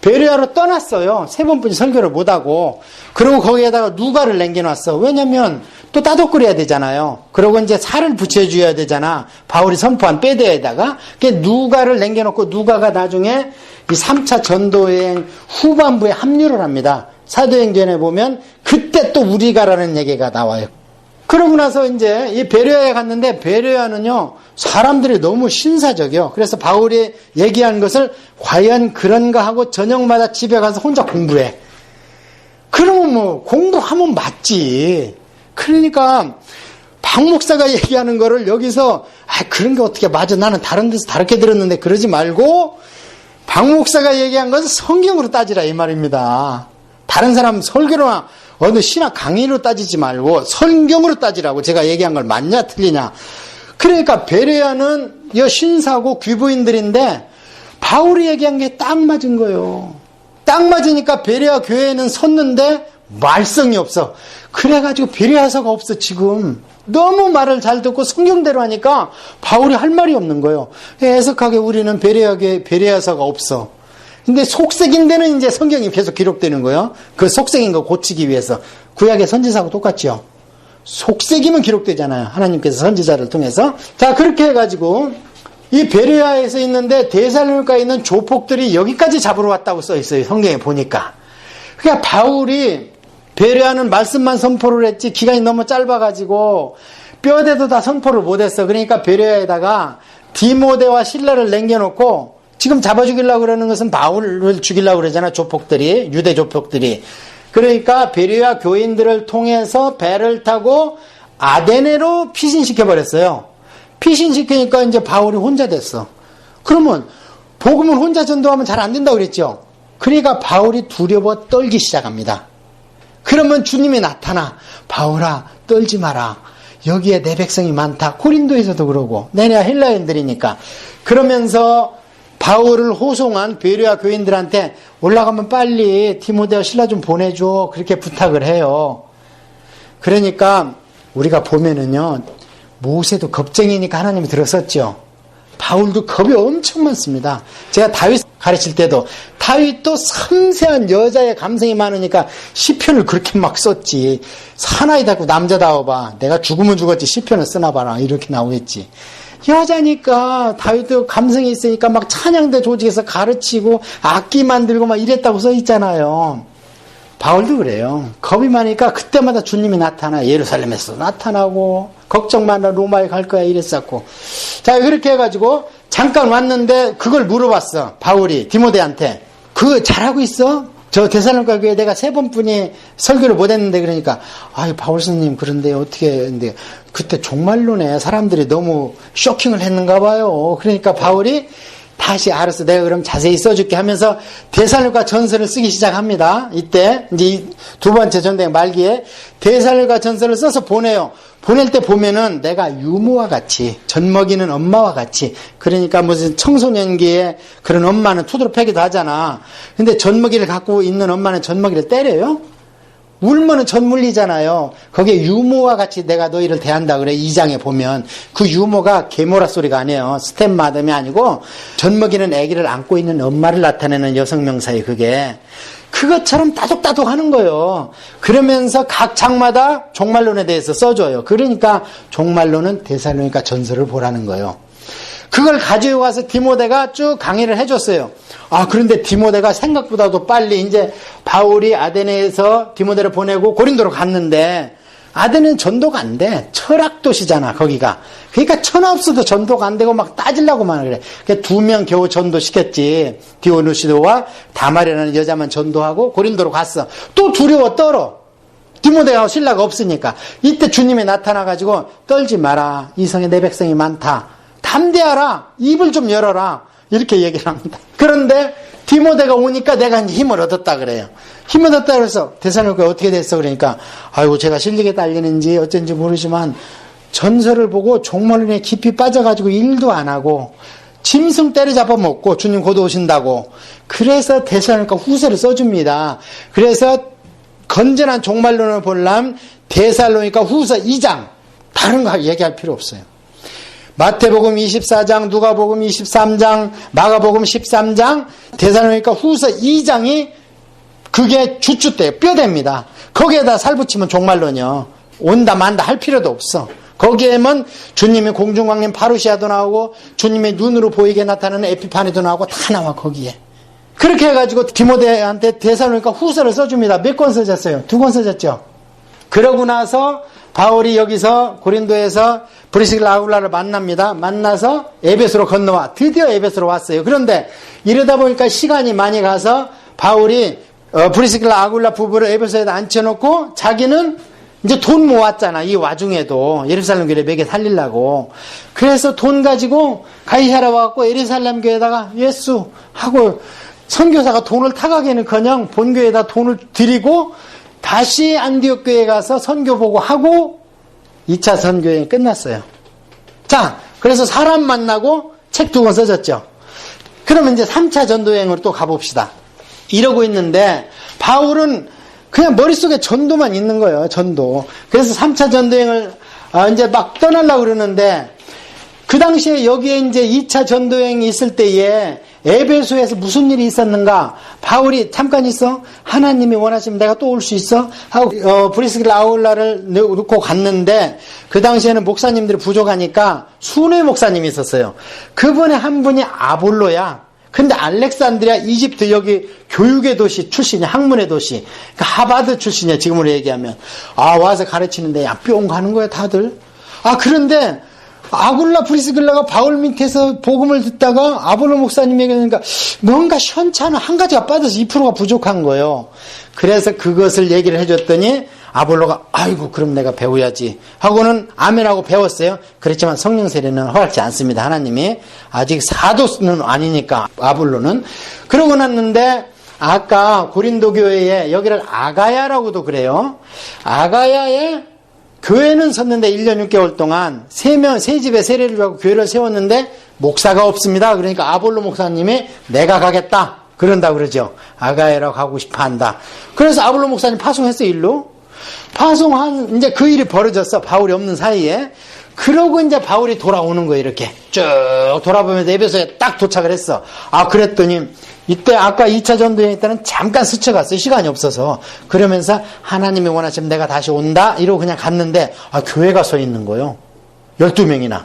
베레아로 떠났어요. 3번뿐이 설교를 못하고. 그리고 거기에다가 누가를 남겨놨어. 왜냐면 또 따독거려야 되잖아요. 그리고 이제 살을 붙여줘야 되잖아. 바울이 선포한 빼대에다가. 누가를 남겨놓고 누가가 나중에 이 3차 전도여행 후반부에 합류를 합니다. 사도행전에 보면 그때 또 우리가라는 얘기가 나와요. 그러고 나서 이제 이 베레아에 갔는데 베레아는요 사람들이 너무 신사적이요. 그래서 바울이 얘기한 것을 과연 그런가 하고 저녁마다 집에 가서 혼자 공부해. 그러면 뭐 공부하면 맞지. 그러니까 박 목사가 얘기하는 거를 여기서 그런 게 어떻게 맞아. 나는 다른 데서 다르게 들었는데 그러지 말고 박 목사가 얘기한 것은 성경으로 따지라 이 말입니다. 다른 사람 설교로나 어느 신학 강의로 따지지 말고 성경으로 따지라고. 제가 얘기한 걸 맞냐 틀리냐. 그러니까 베레아는 신사고 귀부인들인데 바울이 얘기한 게 딱 맞은 거예요. 딱 맞으니까 베레아 교회에는 섰는데 말썽이 없어. 그래가지고 베레아서가 없어 지금. 너무 말을 잘 듣고 성경대로 하니까 바울이 할 말이 없는 거예요. 애석하게 우리는 베레아서가 없어. 근데 속색인 데는 이제 성경이 계속 기록되는 거예요. 그 속색인 거 고치기 위해서. 구약의 선지자하고 똑같죠. 속색이면 기록되잖아요. 하나님께서 선지자를 통해서. 자, 그렇게 해가지고 이 베레아에서 있는데 데살로니가에 있는 조폭들이 여기까지 잡으러 왔다고 써 있어요. 성경에 보니까. 그러니까 바울이 베레아는 말씀만 선포를 했지 기간이 너무 짧아가지고 뼈대도 다 선포를 못했어. 그러니까 베레아에다가 디모데와 실라를 남겨놓고 지금 잡아 죽이려고 그러는 것은 바울을 죽이려고 그러잖아. 조폭들이, 유대 조폭들이. 그러니까 베레아 교인들을 통해서 배를 타고 아데네로 피신시켜버렸어요. 피신시키니까 이제 바울이 혼자 됐어. 그러면 복음은 혼자 전도하면 잘 안 된다고 그랬죠. 그러니까 바울이 두려워 떨기 시작합니다. 그러면 주님이 나타나. 바울아 떨지 마라. 여기에 내 백성이 많다. 고린도에서도 그러고 내가 헬라인들이니까. 그러면서 바울을 호송한 베레아 교인들한테 올라가면 빨리 디모데와 실라 좀 보내줘. 그렇게 부탁을 해요. 그러니까 우리가 보면은요. 모세도 겁쟁이니까 하나님이 들었었죠. 바울도 겁이 엄청 많습니다. 제가 다윗 가르칠 때도 다윗도 섬세한 여자의 감성이 많으니까 시편을 그렇게 막 썼지. 사나이다고 남자다워봐. 내가 죽으면 죽었지 시편을 쓰나봐라. 이렇게 나오겠지. 여자니까 다윗도 감성이 있으니까 막 찬양대 조직에서 가르치고 악기 만들고 막 이랬다고 써 있잖아요. 바울도 그래요. 겁이 많으니까 그때마다 주님이 나타나. 예루살렘에서 나타나고 걱정 마라 로마에 갈 거야 이랬었고. 자 그렇게 해가지고 잠깐 왔는데 그걸 물어봤어. 바울이 디모데한테. 그거 잘하고 있어? 저 데살로니가 교회 내가 3번뿐이 설교를 못했는데 그러니까 아유 바울 스님 그런데 어떻게 했는데 그때 종말론에 사람들이 너무 쇼킹을 했는가 봐요. 그러니까 바울이 다시 알았어 내가 그럼 자세히 써줄게 하면서 데살로니가 전서를 쓰기 시작합니다. 이때 이제 두 번째 전쟁 말기에 데살로니가 전서를 써서 보내요. 보낼 때 보면은 내가 유모와 같이 젖먹이는 엄마와 같이 그러니까 무슨 청소년기에 그런 엄마는 투드로 패기도 하잖아. 근데 젖먹이를 갖고 있는 엄마는 젖먹이를 때려요? 울면은 젖 물리잖아요. 거기에 유모와 같이 내가 너희를 대한다 그래. 2장에 보면 그 유모가 개모라 소리가 아니에요. 스텝마담이 아니고 젖먹이는 아기를 안고 있는 엄마를 나타내는 여성명사예요. 그게. 그것처럼 따독따독 하는 거예요. 그러면서 각 장마다 종말론에 대해서 써줘요. 그러니까 종말론은 데살로니가 전서를 보라는 거예요. 그걸 가지고 와서 디모데가 쭉 강의를 해줬어요. 그런데 디모데가 생각보다도 빨리 이제 바울이 아데네에서 디모데를 보내고 고린도로 갔는데, 아데네는 전도가 안 돼. 철학 도시잖아, 거기가. 그러니까 천하 없어도 전도가 안 되고 막 따지려고만 그래. 그러니까 2명 겨우 전도시켰지. 디오누시도와 다말이라는 여자만 전도하고 고린도로 갔어. 또 두려워 떨어. 디모데하고 신라가 없으니까. 이때 주님이 나타나가지고 떨지 마라. 이 성에 내 백성이 많다. 담대하라. 입을 좀 열어라. 이렇게 얘기를 합니다. 그런데 디모데가 오니까 내가 이제 힘을 얻었다 그래요. 힘을 얻었다 그래서 데살로니가 어떻게 됐어? 그러니까 아이고 제가 실력에 딸리는지 어쩐지 모르지만 전설을 보고 종말론에 깊이 빠져가지고 일도 안 하고 짐승 때려잡아 먹고 주님 곧 오신다고. 그래서 데살로니가 후서를 써줍니다. 그래서 건전한 종말론을 보려면 데살로니가 후서 2장, 다른 거 얘기할 필요 없어요. 마태복음 24장, 누가복음 23장, 마가복음 13장, 데살로니가 후서 2장이 그게 주춧대요. 뼈대입니다. 거기에다 살붙이면 종말론이요. 온다 만다 할 필요도 없어. 거기에만 주님의 공중광림 파루시아도 나오고 주님의 눈으로 보이게 나타나는 에피파니도 나오고 다 나와 거기에. 그렇게 해가지고 디모데한테 데살로니가 후서를 써줍니다. 몇 권 써졌어요? 2권 써졌죠. 그러고 나서 바울이 여기서 고린도에서 브리스길라 아굴라를 만납니다. 만나서 에베소로 건너와. 드디어 에베소로 왔어요. 그런데 이러다 보니까 시간이 많이 가서 바울이 브리스길라 아굴라 부부를 에베소에다 앉혀놓고 자기는 이제 돈 모았잖아. 이 와중에도 예루살렘 교회 매개 살리려고. 그래서 돈 가지고 가이사랴 와갖고 예루살렘 교회에다가 예수 하고 선교사가 돈을 타가기는커녕 본교회에다 돈을 드리고 다시 안디옥 교회에 가서 선교 보고 하고 2차 선교여행이 끝났어요. 자, 그래서 사람 만나고 책 2권 써졌죠. 그러면 이제 3차 전도여행으로 또 가봅시다. 이러고 있는데 바울은 그냥 머릿속에 전도만 있는 거예요. 전도. 그래서 3차 전도여행을 이제 막 떠나려고 그러는데 그 당시에 여기에 이제 2차 전도여행이 있을 때에 에베소에서 무슨 일이 있었는가? 바울이 잠깐 있어? 하나님이 원하시면 내가 또 올 수 있어? 하고 브리스길라 아굴라를 놓고 갔는데 그 당시에는 목사님들이 부족하니까 순회 목사님이 있었어요. 그분의 한 분이 아볼로야. 근데 알렉산드리아 이집트 여기 교육의 도시 출신이야. 학문의 도시. 그러니까 하바드 출신이야. 지금으로 얘기하면. 와서 가르치는데 야 뿅 가는 거야 다들. 그런데 아굴라 브리스길라가 바울 밑에서 복음을 듣다가 아볼로 목사님에게 그러니까 뭔가 시원찮아. 한 가지가 빠져서 2%가 부족한 거예요. 그래서 그것을 얘기를 해줬더니 아볼로가 아이고 그럼 내가 배워야지 하고는 아멘하고 배웠어요. 그렇지만 성령 세례는 허락지 않습니다. 하나님이 아직 사도는 아니니까 아볼로는. 그러고 났는데 아까 고린도 교회에 여기를 아가야라고도 그래요. 아가야에 교회는 섰는데 1년 6개월 동안 세 집에 세례를 하고 교회를 세웠는데 목사가 없습니다. 그러니까 아볼로 목사님이 내가 가겠다 그런다 그러죠. 아가야라고 가고 싶어 한다. 그래서 아볼로 목사님 파송했어요. 일로 파송한 이제 그 일이 벌어졌어. 바울이 없는 사이에. 그러고 이제 바울이 돌아오는 거예요. 이렇게 쭉 돌아보면서 에베소에 딱 도착을 했어. 그랬더니 이때 아까 2차 전도여행 때는 잠깐 스쳐갔어요. 시간이 없어서. 그러면서 하나님이 원하시면 내가 다시 온다 이러고 그냥 갔는데 교회가 서 있는 거예요. 12명이나.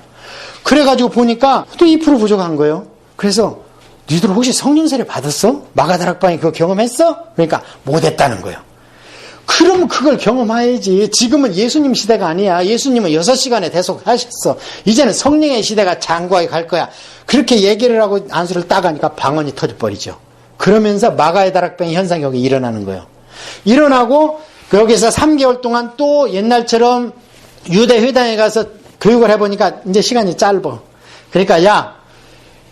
그래가지고 보니까 또 2% 부족한 거예요. 그래서 니들 혹시 성령 세례 받았어? 마가다락방에 그거 경험했어? 그러니까 못했다는 거예요. 그럼 그걸 경험해야지. 지금은 예수님 시대가 아니야. 예수님은 6시간에 대속하셨어. 이제는 성령의 시대가 장구하게 갈 거야. 그렇게 얘기를 하고 안수를 따가니까 방언이 터져버리죠. 그러면서 마가의 다락방의 현상이 여기 일어나는 거예요. 일어나고 여기서 3개월 동안 또 옛날처럼 유대 회당에 가서 교육을 해보니까 이제 시간이 짧아. 그러니까 야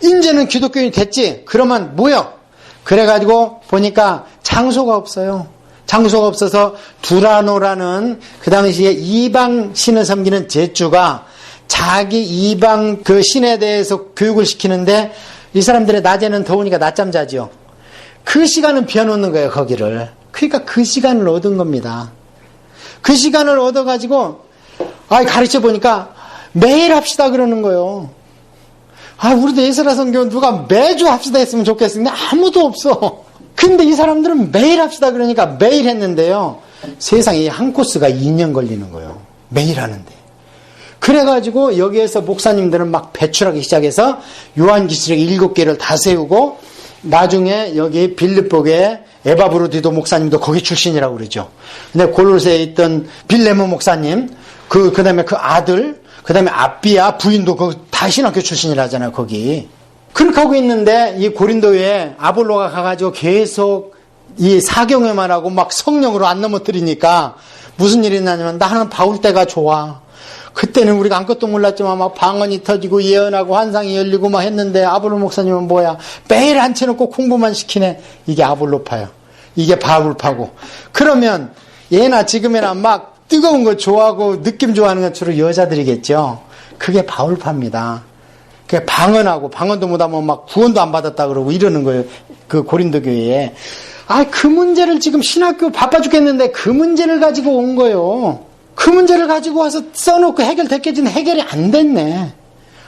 이제는 기독교인이 됐지? 그러면 모여. 그래가지고 보니까 장소가 없어요. 장소가 없어서 두라노라는 그 당시에 이방 신을 섬기는 제주가 자기 이방 그 신에 대해서 교육을 시키는데 이 사람들의 낮에는 더우니까 낮잠 자죠. 그 시간은 비워놓는 거예요. 거기를. 그러니까 그 시간을 얻은 겁니다. 그 시간을 얻어가지고 가르쳐 보니까 매일 합시다 그러는 거예요. 우리도 예스라 선교 누가 매주 합시다 했으면 좋겠는데 아무도 없어. 근데 이 사람들은 매일 합시다 그러니까 매일 했는데요. 세상에 한 코스가 2년 걸리는 거예요. 매일 하는데. 그래가지고 여기에서 목사님들은 막 배출하기 시작해서 요한계시록 7개를 다 세우고 나중에 여기 빌립보의 에바브로디도 목사님도 거기 출신이라고 그러죠. 근데 골로새에 있던 빌레모 목사님, 그 다음에 그 아들, 그 다음에 아비야 부인도 거기 다 신학교 출신이라잖아요, 거기. 그렇게 하고 있는데 이 고린도에 아볼로가 가가지고 계속 이 사경회만 하고 막 성령으로 안 넘어뜨리니까 무슨 일이 나냐면 나는 바울 때가 좋아. 그때는 우리가 아무것도 몰랐지만 막 방언이 터지고 예언하고 환상이 열리고 막 했는데 아볼로 목사님은 뭐야? 매일 앉혀놓고 공부만 시키네. 이게 아볼로파요. 이게 바울파고. 그러면 예나 지금이나 막 뜨거운 거 좋아하고 느낌 좋아하는 건 주로 여자들이겠죠. 그게 바울파입니다. 그게 방언하고 방언도 못하면 막 구원도 안 받았다 그러고 이러는 거예요. 그 고린도 교회에. 그 문제를 지금 신학교 바빠 죽겠는데 그 문제를 가지고 온 거예요. 그 문제를 가지고 와서 써놓고 해결됐겠지는 해결이 안 됐네.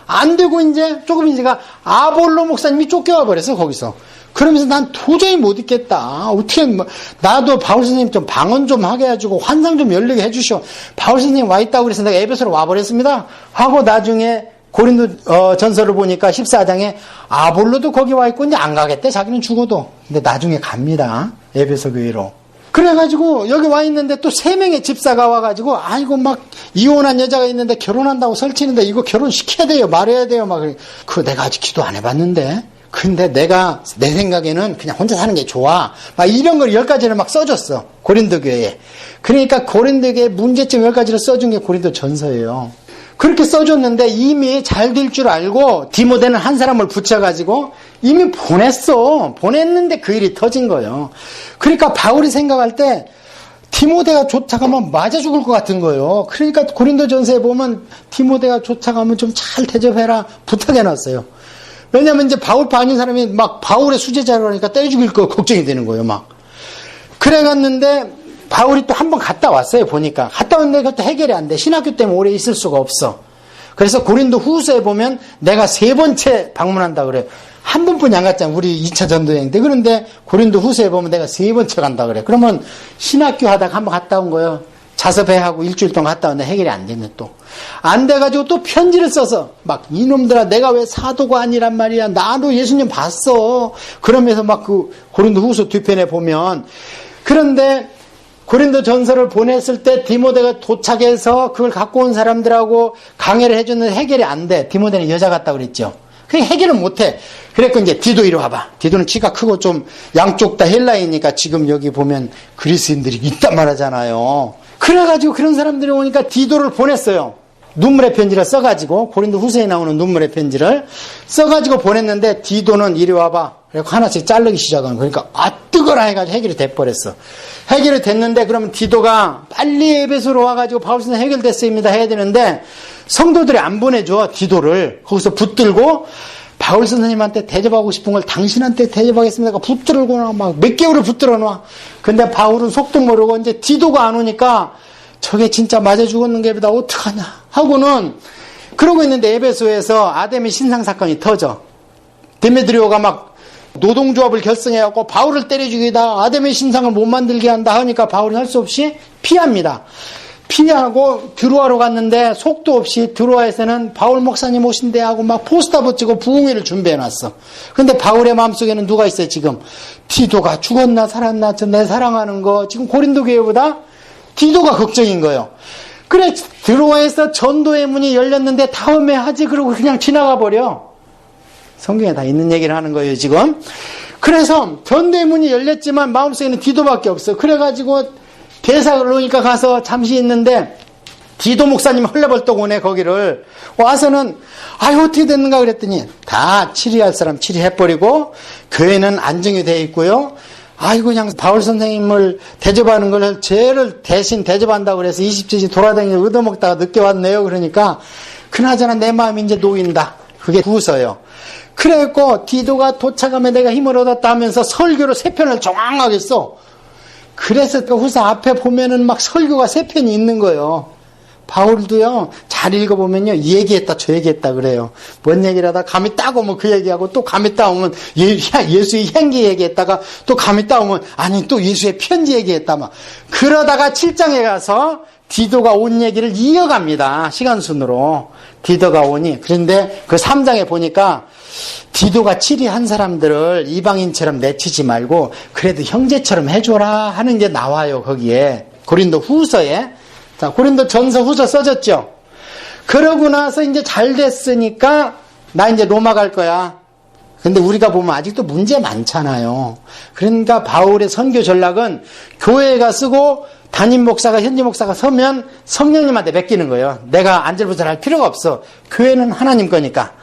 안 되고 이제 조금 이제가 아볼로 목사님이 쫓겨와 버렸어, 거기서. 그러면서 난 도저히 못 있겠다. 어떻게, 나도 바울 선생님 좀 방언 좀 하게 해주고 환상 좀 열리게 해주셔. 바울 선생님 와 있다고 그래서 내가 에베소로 와버렸습니다. 하고 나중에 고린도 전서를 보니까 14장에 아볼로도 거기 와 있고 이제 안 가겠대. 자기는 죽어도. 근데 나중에 갑니다. 에베소 교회로. 그래가지고 여기 와 있는데 또 3명의 집사가 와가지고 아이고 막 이혼한 여자가 있는데 결혼한다고 설치는데 이거 결혼시켜야 돼요, 말해야 돼요. 막 그거 내가 아직 기도 안 해봤는데 근데 내가 내 생각에는 그냥 혼자 사는 게 좋아. 막 이런 걸 10가지를 막 써줬어, 고린도 교회에. 그러니까 고린도 교회 문제점 10가지를 써준 게 고린도 전서예요. 그렇게 써줬는데 이미 잘 될 줄 알고 디모데는 한 사람을 붙여가지고 이미 보냈는데 그 일이 터진 거예요. 그러니까 바울이 생각할 때 디모데가 쫓아가면 맞아 죽을 것 같은 거예요. 그러니까 고린도전서에 보면 디모데가 쫓아가면 좀 잘 대접해라 부탁해놨어요. 왜냐면 이제 바울파 아닌 사람이 막 바울의 수제자로 하니까 때려 죽일 거 걱정이 되는 거예요, 막. 그래 갔는데 바울이 또 한 번 갔다 왔어요, 보니까. 갔다 왔는데 그것도 해결이 안 돼. 신학교 때문에 오래 있을 수가 없어. 그래서 고린도 후서에 보면 내가 3번째 방문한다 그래요. 한 번뿐이 안 갔잖아, 우리 2차 전도여행 때. 그런데 고린도 후서에 보면 내가 3번째 간다 그래. 그러면 신학교 하다가 한 번 갔다 온 거예요. 자서배하고 일주일 동안 갔다 왔는데 해결이 안 됐네, 또. 안 돼가지고 또 편지를 써서 막 이놈들아 내가 왜 사도가 아니란 말이야. 나도 예수님 봤어. 그러면서 막 그 고린도 후서 뒤편에 보면. 그런데 고린도 전서를 보냈을 때 디모데가 도착해서 그걸 갖고 온 사람들하고 강해를 해줬는데 해결이 안 돼. 디모데는 여자 같다 그랬죠. 그게 해결을 못 해. 그랬고 이제 디도 이리 와봐. 디도는 키가 크고 좀 양쪽 다 헬라이니까 지금 여기 보면 그리스인들이 있단 말하잖아요. 그래가지고 그런 사람들이 오니까 디도를 보냈어요. 눈물의 편지를 써가지고 고린도 후서에 나오는 눈물의 편지를 써가지고 보냈는데 디도는 이리 와봐. 그래서 하나씩 자르기 시작하는 거니까 뜨거라 해가지고 해결이 돼버렸어. 해결이 됐는데 그러면 디도가 빨리 에베소로 와가지고 바울 선생 해결됐습니다 해야 되는데 성도들이 안 보내줘, 디도를. 거기서 붙들고 바울 선생님한테 대접하고 싶은 걸 당신한테 대접하겠습니다. 붙들고 막 몇 개월을 붙들어 놔. 근데 바울은 속도 모르고 이제 디도가 안 오니까 저게 진짜 맞아 죽었는 게 보다 어떡하냐 하고는 그러고 있는데 에베소에서 아데미 신상 사건이 터져. 데메드리오가 막 노동조합을 결성해갖고 바울을 때려 죽이다 아데미 신상을 못 만들게 한다 하니까 바울이 할 수 없이 피합니다. 피하고 드로아로 갔는데 속도 없이 드로아에서는 바울 목사님 오신대 하고 막 포스터 붙이고 부흥회를 준비해놨어. 근데 바울의 마음속에는 누가 있어요, 지금? 디도가 죽었나 살았나 내 사랑하는 거. 지금 고린도 교회보다 디도가 걱정인 거예요. 그래 드로아에서 전도의 문이 열렸는데 다음에 하지 그러고 그냥 지나가 버려. 성경에 다 있는 얘기를 하는 거예요, 지금. 그래서 전도의 문이 열렸지만 마음속에는 디도밖에 없어. 그래가지고 대사로니까 가서 잠시 있는데 디도 목사님 헐레벌떡 오네, 거기를. 와서는 어떻게 됐는가 그랬더니 다 치리할 사람 치리해버리고 교회는 안정이 돼 있고요. 그냥 바울 선생님을 대접하는 걸 쟤를 대신 대접한다고 그래서 20주지 돌아다니면서 얻어먹다가 늦게 왔네요. 그러니까 그나저나 내 마음이 이제 놓인다. 그게 후서예요. 그래갖고 디도가 도착하면 내가 힘을 얻었다 하면서 설교를 3편을 정확하게 써. 그래서 그 후서 앞에 보면은 막 설교가 3편이 있는 거예요. 바울도요, 잘 읽어보면요, 이 얘기했다, 저 얘기했다 그래요. 뭔 얘기를 하다 감이 딱 오면 그 얘기하고 또 감이 딱 오면 예수의 행기 얘기했다가 또 감이 딱 오면 아니 또 예수의 편지 얘기했다 막. 그러다가 7장에 가서 디도가 온 얘기를 이어갑니다. 시간 순으로. 디도가 오니. 그런데 그 3장에 보니까 디도가 치리한 사람들을 이방인처럼 내치지 말고 그래도 형제처럼 해줘라 하는 게 나와요. 거기에. 고린도 후서에. 자, 고린도 전서 후서 써졌죠. 그러고 나서 이제 잘 됐으니까 나 이제 로마 갈 거야. 근데 우리가 보면 아직도 문제 많잖아요. 그러니까 바울의 선교 전략은 교회가 쓰고 담임 목사가 현지 목사가 서면 성령님한테 맡기는 거예요. 내가 안절부절할 필요가 없어. 교회는 하나님 거니까.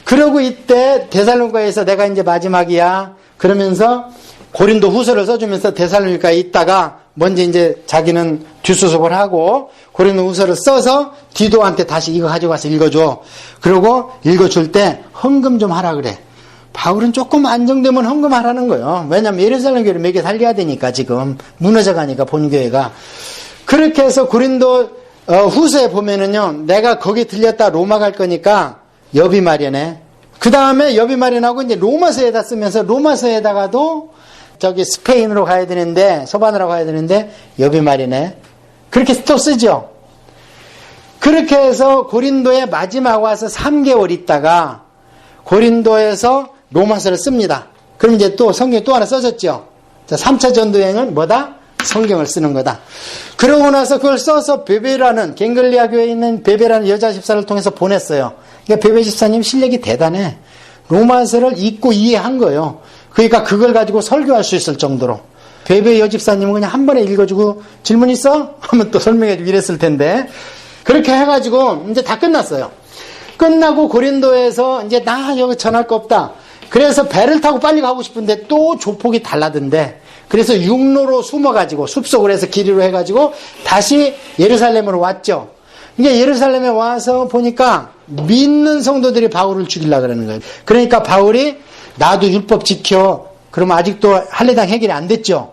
그러고 이때 데살로니가에서 내가 이제 마지막이야. 그러면서 고린도 후서를 써주면서 데살로니가에 있다가 먼저 이제 자기는 뒷수습을 하고 고린도 후서를 써서 디도한테 다시 이거 가져가서 읽어줘. 그러고 읽어줄 때 헌금 좀 하라 그래. 바울은 조금 안정되면 헌금하라는 거예요. 왜냐하면 예루살렘 교회를 매개 살려야 되니까 지금 무너져 가니까 본교회가. 그렇게 해서 고린도 후서에 보면은요, 내가 거기 들렸다 로마 갈 거니까 여비 마련해. 그 다음에 여비 마련하고 이제 로마서에다 쓰면서 로마서에다가도 저기 스페인으로 가야 되는데 서반으로 가야 되는데 여비 마련해. 그렇게 또 쓰죠. 그렇게 해서 고린도에 마지막 와서 3개월 있다가 고린도에서 로마서를 씁니다. 그럼 이제 또 성경이 또 하나 써졌죠. 자, 3차 전도여행은 뭐다? 성경을 쓰는 거다. 그러고 나서 그걸 써서 베베라는 갱글리아 교회에 있는 베베라는 여자 집사를 통해서 보냈어요. 그러니까 베베 집사님 실력이 대단해. 로마서를 읽고 이해한 거예요. 그러니까 그걸 가지고 설교할 수 있을 정도로. 베베 여집사님은 그냥 한 번에 읽어주고 질문 있어? 하면 또 설명해주고 이랬을 텐데. 그렇게 해가지고 이제 다 끝났어요. 끝나고 고린도에서 이제 나 여기 전할 거 없다. 그래서 배를 타고 빨리 가고 싶은데 또 조폭이 달라던데. 그래서 육로로 숨어가지고 숲속으로 해서 길이로 해가지고 다시 예루살렘으로 왔죠. 이게 예루살렘에 와서 보니까 믿는 성도들이 바울을 죽이려고 그러는 거예요. 그러니까 바울이 나도 율법 지켜. 그러면 아직도 할례당 해결이 안 됐죠.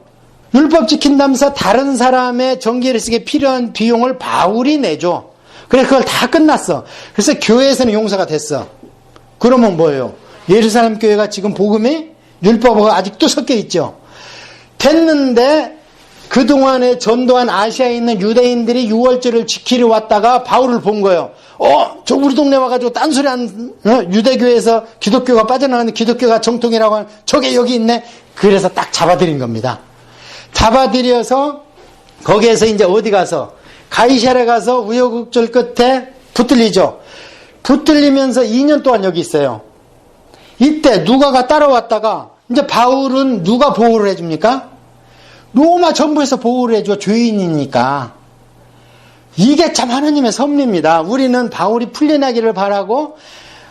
율법 지킨다면서 다른 사람의 정죄를 쓰기 필요한 비용을 바울이 내줘. 그래 그걸 다 끝났어. 그래서 교회에서는 용서가 됐어. 그러면 뭐예요? 예루살렘 교회가 지금 복음이 율법하고 아직도 섞여 있죠. 됐는데 그동안에 전도한 아시아에 있는 유대인들이 유월절을 지키러 왔다가 바울을 본 거예요. 저 우리 동네 와가지고 딴소리 한 유대교에서 기독교가 빠져나가는 기독교가 정통이라고 하는 저게 여기 있네. 그래서 딱 잡아들인 겁니다. 잡아들여서 거기에서 이제 어디 가서 가이사랴에 가서 우여곡절 끝에 붙들리죠. 붙들리면서 2년 동안 여기 있어요. 이때 누가가 따라왔다가 이제 바울은 누가 보호를 해줍니까? 로마 정부에서 보호를 해줘. 죄인이니까. 이게 참 하나님의 섭리입니다. 우리는 바울이 풀려나기를 바라고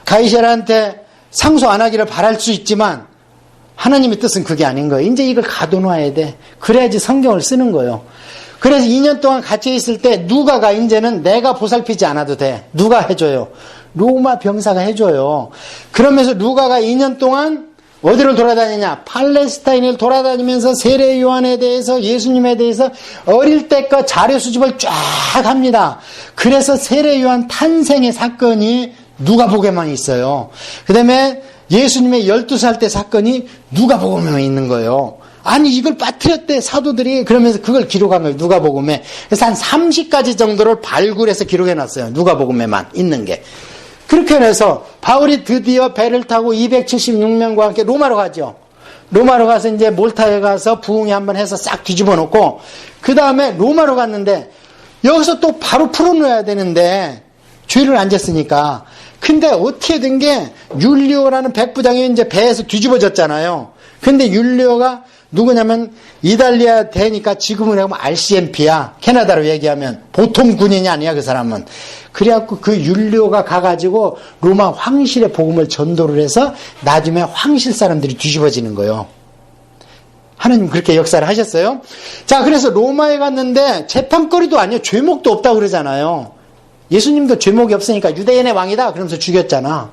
가이사랴한테 상소 안 하기를 바랄 수 있지만 하나님의 뜻은 그게 아닌 거예요. 이제 이걸 가둬놔야 돼. 그래야지 성경을 쓰는 거예요. 그래서 2년 동안 같이 있을 때 누가가 이제는 내가 보살피지 않아도 돼. 누가 해줘요. 로마 병사가 해줘요. 그러면서 누가가 2년 동안 어디를 돌아다니냐? 팔레스타인을 돌아다니면서 세례 요한에 대해서 예수님에 대해서 어릴 때껏 자료 수집을 쫙 합니다. 그래서 세례 요한 탄생의 사건이 누가복음에만 있어요. 그 다음에 예수님의 12살 때 사건이 누가복음에 있는 거예요. 아니 이걸 빠뜨렸대 사도들이. 그러면서 그걸 기록한 거예요. 누가복음에. 그래서 한 30가지 정도를 발굴해서 기록해놨어요. 누가복음에만 있는 게. 그렇게 해서 바울이 드디어 배를 타고 276명과 함께 로마로 가죠. 로마로 가서 이제 몰타에 가서 부흥회 한번 해서 싹 뒤집어 놓고 그 다음에 로마로 갔는데 여기서 또 바로 풀어놓아야 되는데 죄를 안 졌으니까. 근데 어떻게 된 게 율리오라는 백부장이 이제 배에서 뒤집어졌잖아요. 근데 율리오가 누구냐면 이탈리아 대니까 지금은 하면 RCMP야. 캐나다로 얘기하면 보통 군인이 아니야 그 사람은. 그래갖고 그 율리오가 가가지고 로마 황실의 복음을 전도를 해서 나중에 황실 사람들이 뒤집어지는 거예요. 하나님 그렇게 역사를 하셨어요. 자, 그래서 로마에 갔는데 재판거리도 아니에요. 죄목도 없다고 그러잖아요. 예수님도 죄목이 없으니까 유대인의 왕이다 그러면서 죽였잖아.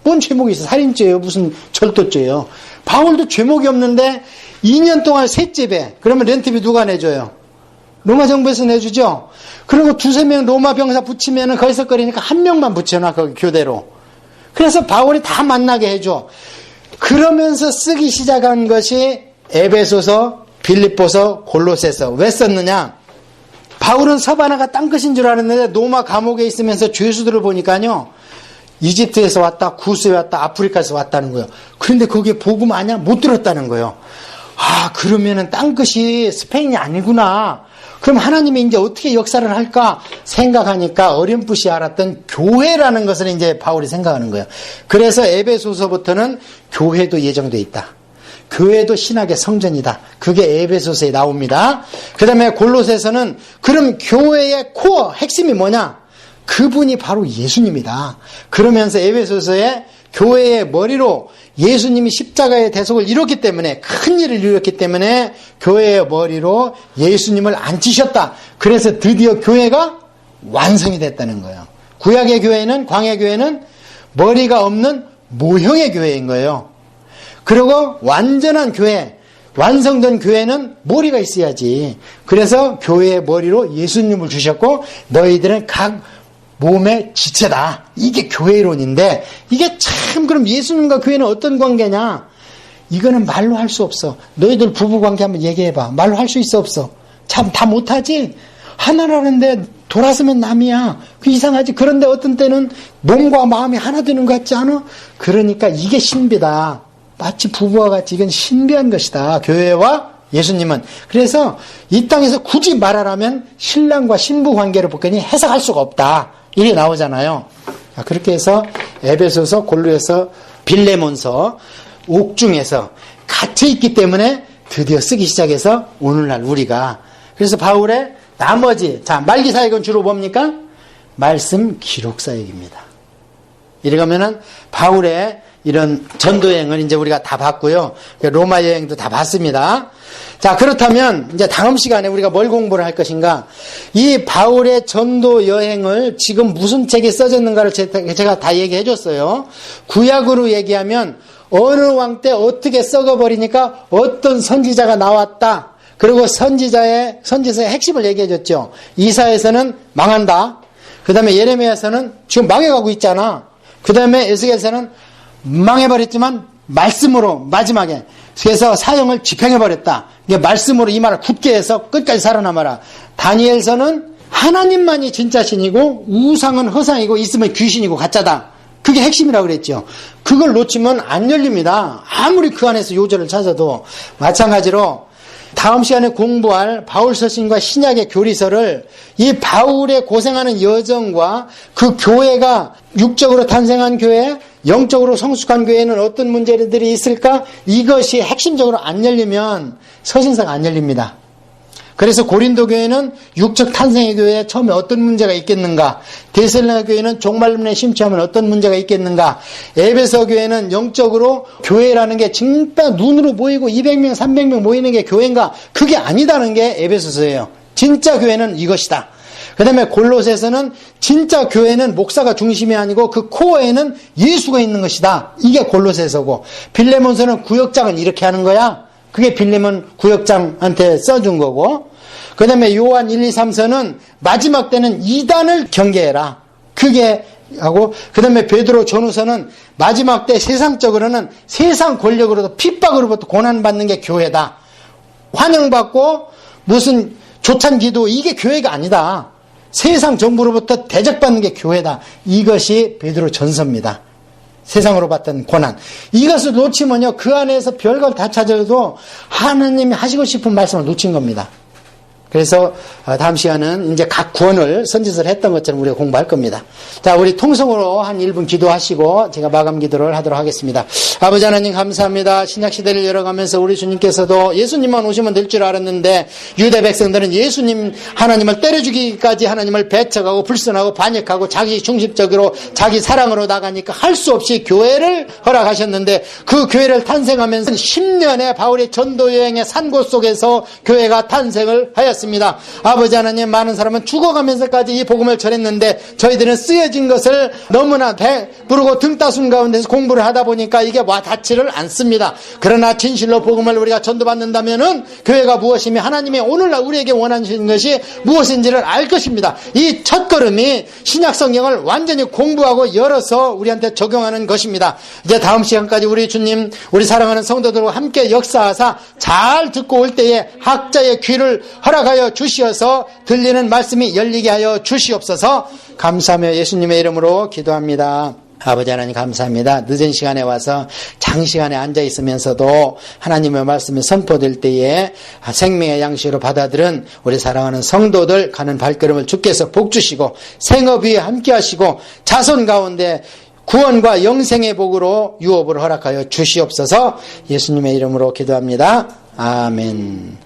뭔 죄목이 있어? 살인죄예요? 무슨 절도죄예요? 바울도 죄목이 없는데 2년 동안 셋째 배. 그러면 렌트비 누가 내줘요? 로마 정부에서 내주죠. 그리고 두세 명 로마 병사 붙이면은 거기서거리니까 한 명만 붙여놔, 거기 교대로. 그래서 바울이 다 만나게 해줘. 그러면서 쓰기 시작한 것이 에베소서, 빌립보서, 골로새서. 왜 썼느냐? 바울은 서바나가 딴 것인 줄 알았는데 로마 감옥에 있으면서 죄수들을 보니까요, 이집트에서 왔다, 구스에 왔다, 아프리카에서 왔다는 거예요. 그런데 거기에 복음 아니야? 못 들었다는 거예요. 아, 그러면은 딴 것이 스페인이 아니구나. 그럼 하나님이 이제 어떻게 역사를 할까 생각하니까 어렴풋이 알았던 교회라는 것을 이제 바울이 생각하는 거예요. 그래서 에베소서부터는 교회도 예정되어 있다. 교회도 신학의 성전이다. 그게 에베소서에 나옵니다. 그 다음에 골로새서는 그럼 교회의 코어, 핵심이 뭐냐? 그분이 바로 예수님이다. 그러면서 에베소서에 교회의 머리로 예수님이 십자가의 대속을 이뤘기 때문에, 큰 일을 이뤘기 때문에 교회의 머리로 예수님을 앉히셨다. 그래서 드디어 교회가 완성이 됐다는 거예요. 구약의 교회는, 광야의 교회는 머리가 없는 모형의 교회인 거예요. 그리고 완전한 교회, 완성된 교회는 머리가 있어야지. 그래서 교회의 머리로 예수님을 주셨고, 너희들은 각 몸의 지체다. 이게 교회론인데, 이게 참, 그럼 예수님과 교회는 어떤 관계냐? 이거는 말로 할 수 없어. 너희들 부부관계 한번 얘기해봐. 말로 할 수 있어, 없어? 참, 다 못하지? 하나라는데 돌아서면 남이야. 그 이상하지? 그런데 어떤 때는 몸과 마음이 하나 되는 것 같지 않아? 그러니까 이게 신비다. 마치 부부와 같이 이건 신비한 것이다. 교회와 예수님은. 그래서 이 땅에서 굳이 말하라면 신랑과 신부 관계를 보더니 해석할 수가 없다. 이게 나오잖아요. 그렇게 해서 에베소서, 골로새서, 빌레몬서, 옥중에서 갇혀있기 때문에 드디어 쓰기 시작해서 오늘날 우리가. 그래서 바울의 나머지, 자, 말기 사역은 주로 뭡니까? 말씀 기록 사역입니다. 이러면은 바울의 이런 전도 여행을 이제 우리가 다 봤고요. 로마 여행도 다 봤습니다. 자, 그렇다면 이제 다음 시간에 우리가 뭘 공부를 할 것인가? 이 바울의 전도 여행을 지금 무슨 책에 써졌는가를 제가 다 얘기해 줬어요. 구약으로 얘기하면 어느 왕 때 어떻게 썩어버리니까 어떤 선지자가 나왔다. 그리고 선지서의 핵심을 얘기해 줬죠. 이사야에서는 망한다. 그 다음에 예레미야에서는 지금 망해가고 있잖아. 그 다음에 에스겔에서는 망해버렸지만 말씀으로 마지막에 그래서 사형을 집행해버렸다. 이게 말씀으로 이 말을 굳게 해서 끝까지 살아남아라. 다니엘서는 하나님만이 진짜 신이고 우상은 허상이고 있으면 귀신이고 가짜다. 그게 핵심이라고 그랬죠. 그걸 놓치면 안 열립니다. 아무리 그 안에서 요절을 찾아도. 마찬가지로 다음 시간에 공부할 바울 서신과 신약의 교리서를 이 바울의 고생하는 여정과 그 교회가 육적으로 탄생한 교회, 영적으로 성숙한 교회는 어떤 문제들이 있을까? 이것이 핵심적으로 안 열리면 서신서가 안 열립니다. 그래서 고린도 교회는 육적 탄생의 교회에 처음에 어떤 문제가 있겠는가? 데살로니가 교회는 종말론에 심취하면 어떤 문제가 있겠는가? 에베소 교회는 영적으로 교회라는 게 진짜 눈으로 보이고 200명, 300명 모이는 게 교회인가? 그게 아니다는 게 에베소서예요. 진짜 교회는 이것이다. 그 다음에 골로새서는 진짜 교회는 목사가 중심이 아니고 그 코어에는 예수가 있는 것이다. 이게 골로새서고, 빌레몬서는 구역장은 이렇게 하는 거야. 그게 빌레몬 구역장한테 써준 거고, 그 다음에 요한 1, 2, 3서는 마지막 때는 이단을 경계해라. 그게 하고, 그 다음에 베드로 전후서는 마지막 때 세상적으로는 세상 권력으로부터 핍박으로부터 고난받는 게 교회다. 환영받고 무슨 조찬 기도, 이게 교회가 아니다. 세상 정부로부터 대적받는 게 교회다. 이것이 베드로 전서입니다. 세상으로 받던 고난. 이것을 놓치면요, 그 안에서 별걸 다 찾아도 하나님이 하시고 싶은 말씀을 놓친 겁니다. 그래서 다음 시간은 이제 각 구원을 선지서를 했던 것처럼 우리가 공부할 겁니다. 자, 우리 통성으로 한 1분 기도하시고 제가 마감 기도를 하도록 하겠습니다. 아버지 하나님 감사합니다. 신약시대를 열어가면서 우리 주님께서도 예수님만 오시면 될 줄 알았는데 유대 백성들은 예수님 하나님을 때려 죽이기까지 하나님을 배척하고 불순하고 반역하고 자기 중심적으로 자기 사랑으로 나가니까 할 수 없이 교회를 허락하셨는데 그 교회를 탄생하면서 10년의 바울의 전도여행의 산곳 속에서 교회가 탄생을 하였습니다. 받았습니다. 아버지 하나님, 많은 사람은 죽어가면서까지 이 복음을 전했는데 저희들은 쓰여진 것을 너무나 배부르고 등따순 가운데서 공부를 하다 보니까 이게 와닿지를 않습니다. 그러나 진실로 복음을 우리가 전도받는다면은 교회가 무엇이며 하나님이 오늘날 우리에게 원하시는 것이 무엇인지를 알 것입니다. 이 첫걸음이 신약 성경을 완전히 공부하고 열어서 우리한테 적용하는 것입니다. 이제 다음 시간까지 우리 주님, 우리 사랑하는 성도들과 함께 역사하사 잘 듣고 올 때에 학자의 귀를 허락하여 주시어서 들리는 말씀이 열리게 하여 주시옵소서. 감사하며 예수님의 이름으로 기도합니다. 아버지 하나님 감사합니다. 늦은 시간에 와서 장시간에 앉아 있으면서도 하나님의 말씀이 선포될 때에 생명의 양식으로 받아들은 우리 사랑하는 성도들 가는 발걸음을 주께서 복주시고 생업 위에 함께 하시고 자손 가운데 구원과 영생의 복으로 유업을 허락하여 주시옵소서. 예수님의 이름으로 기도합니다. 아멘.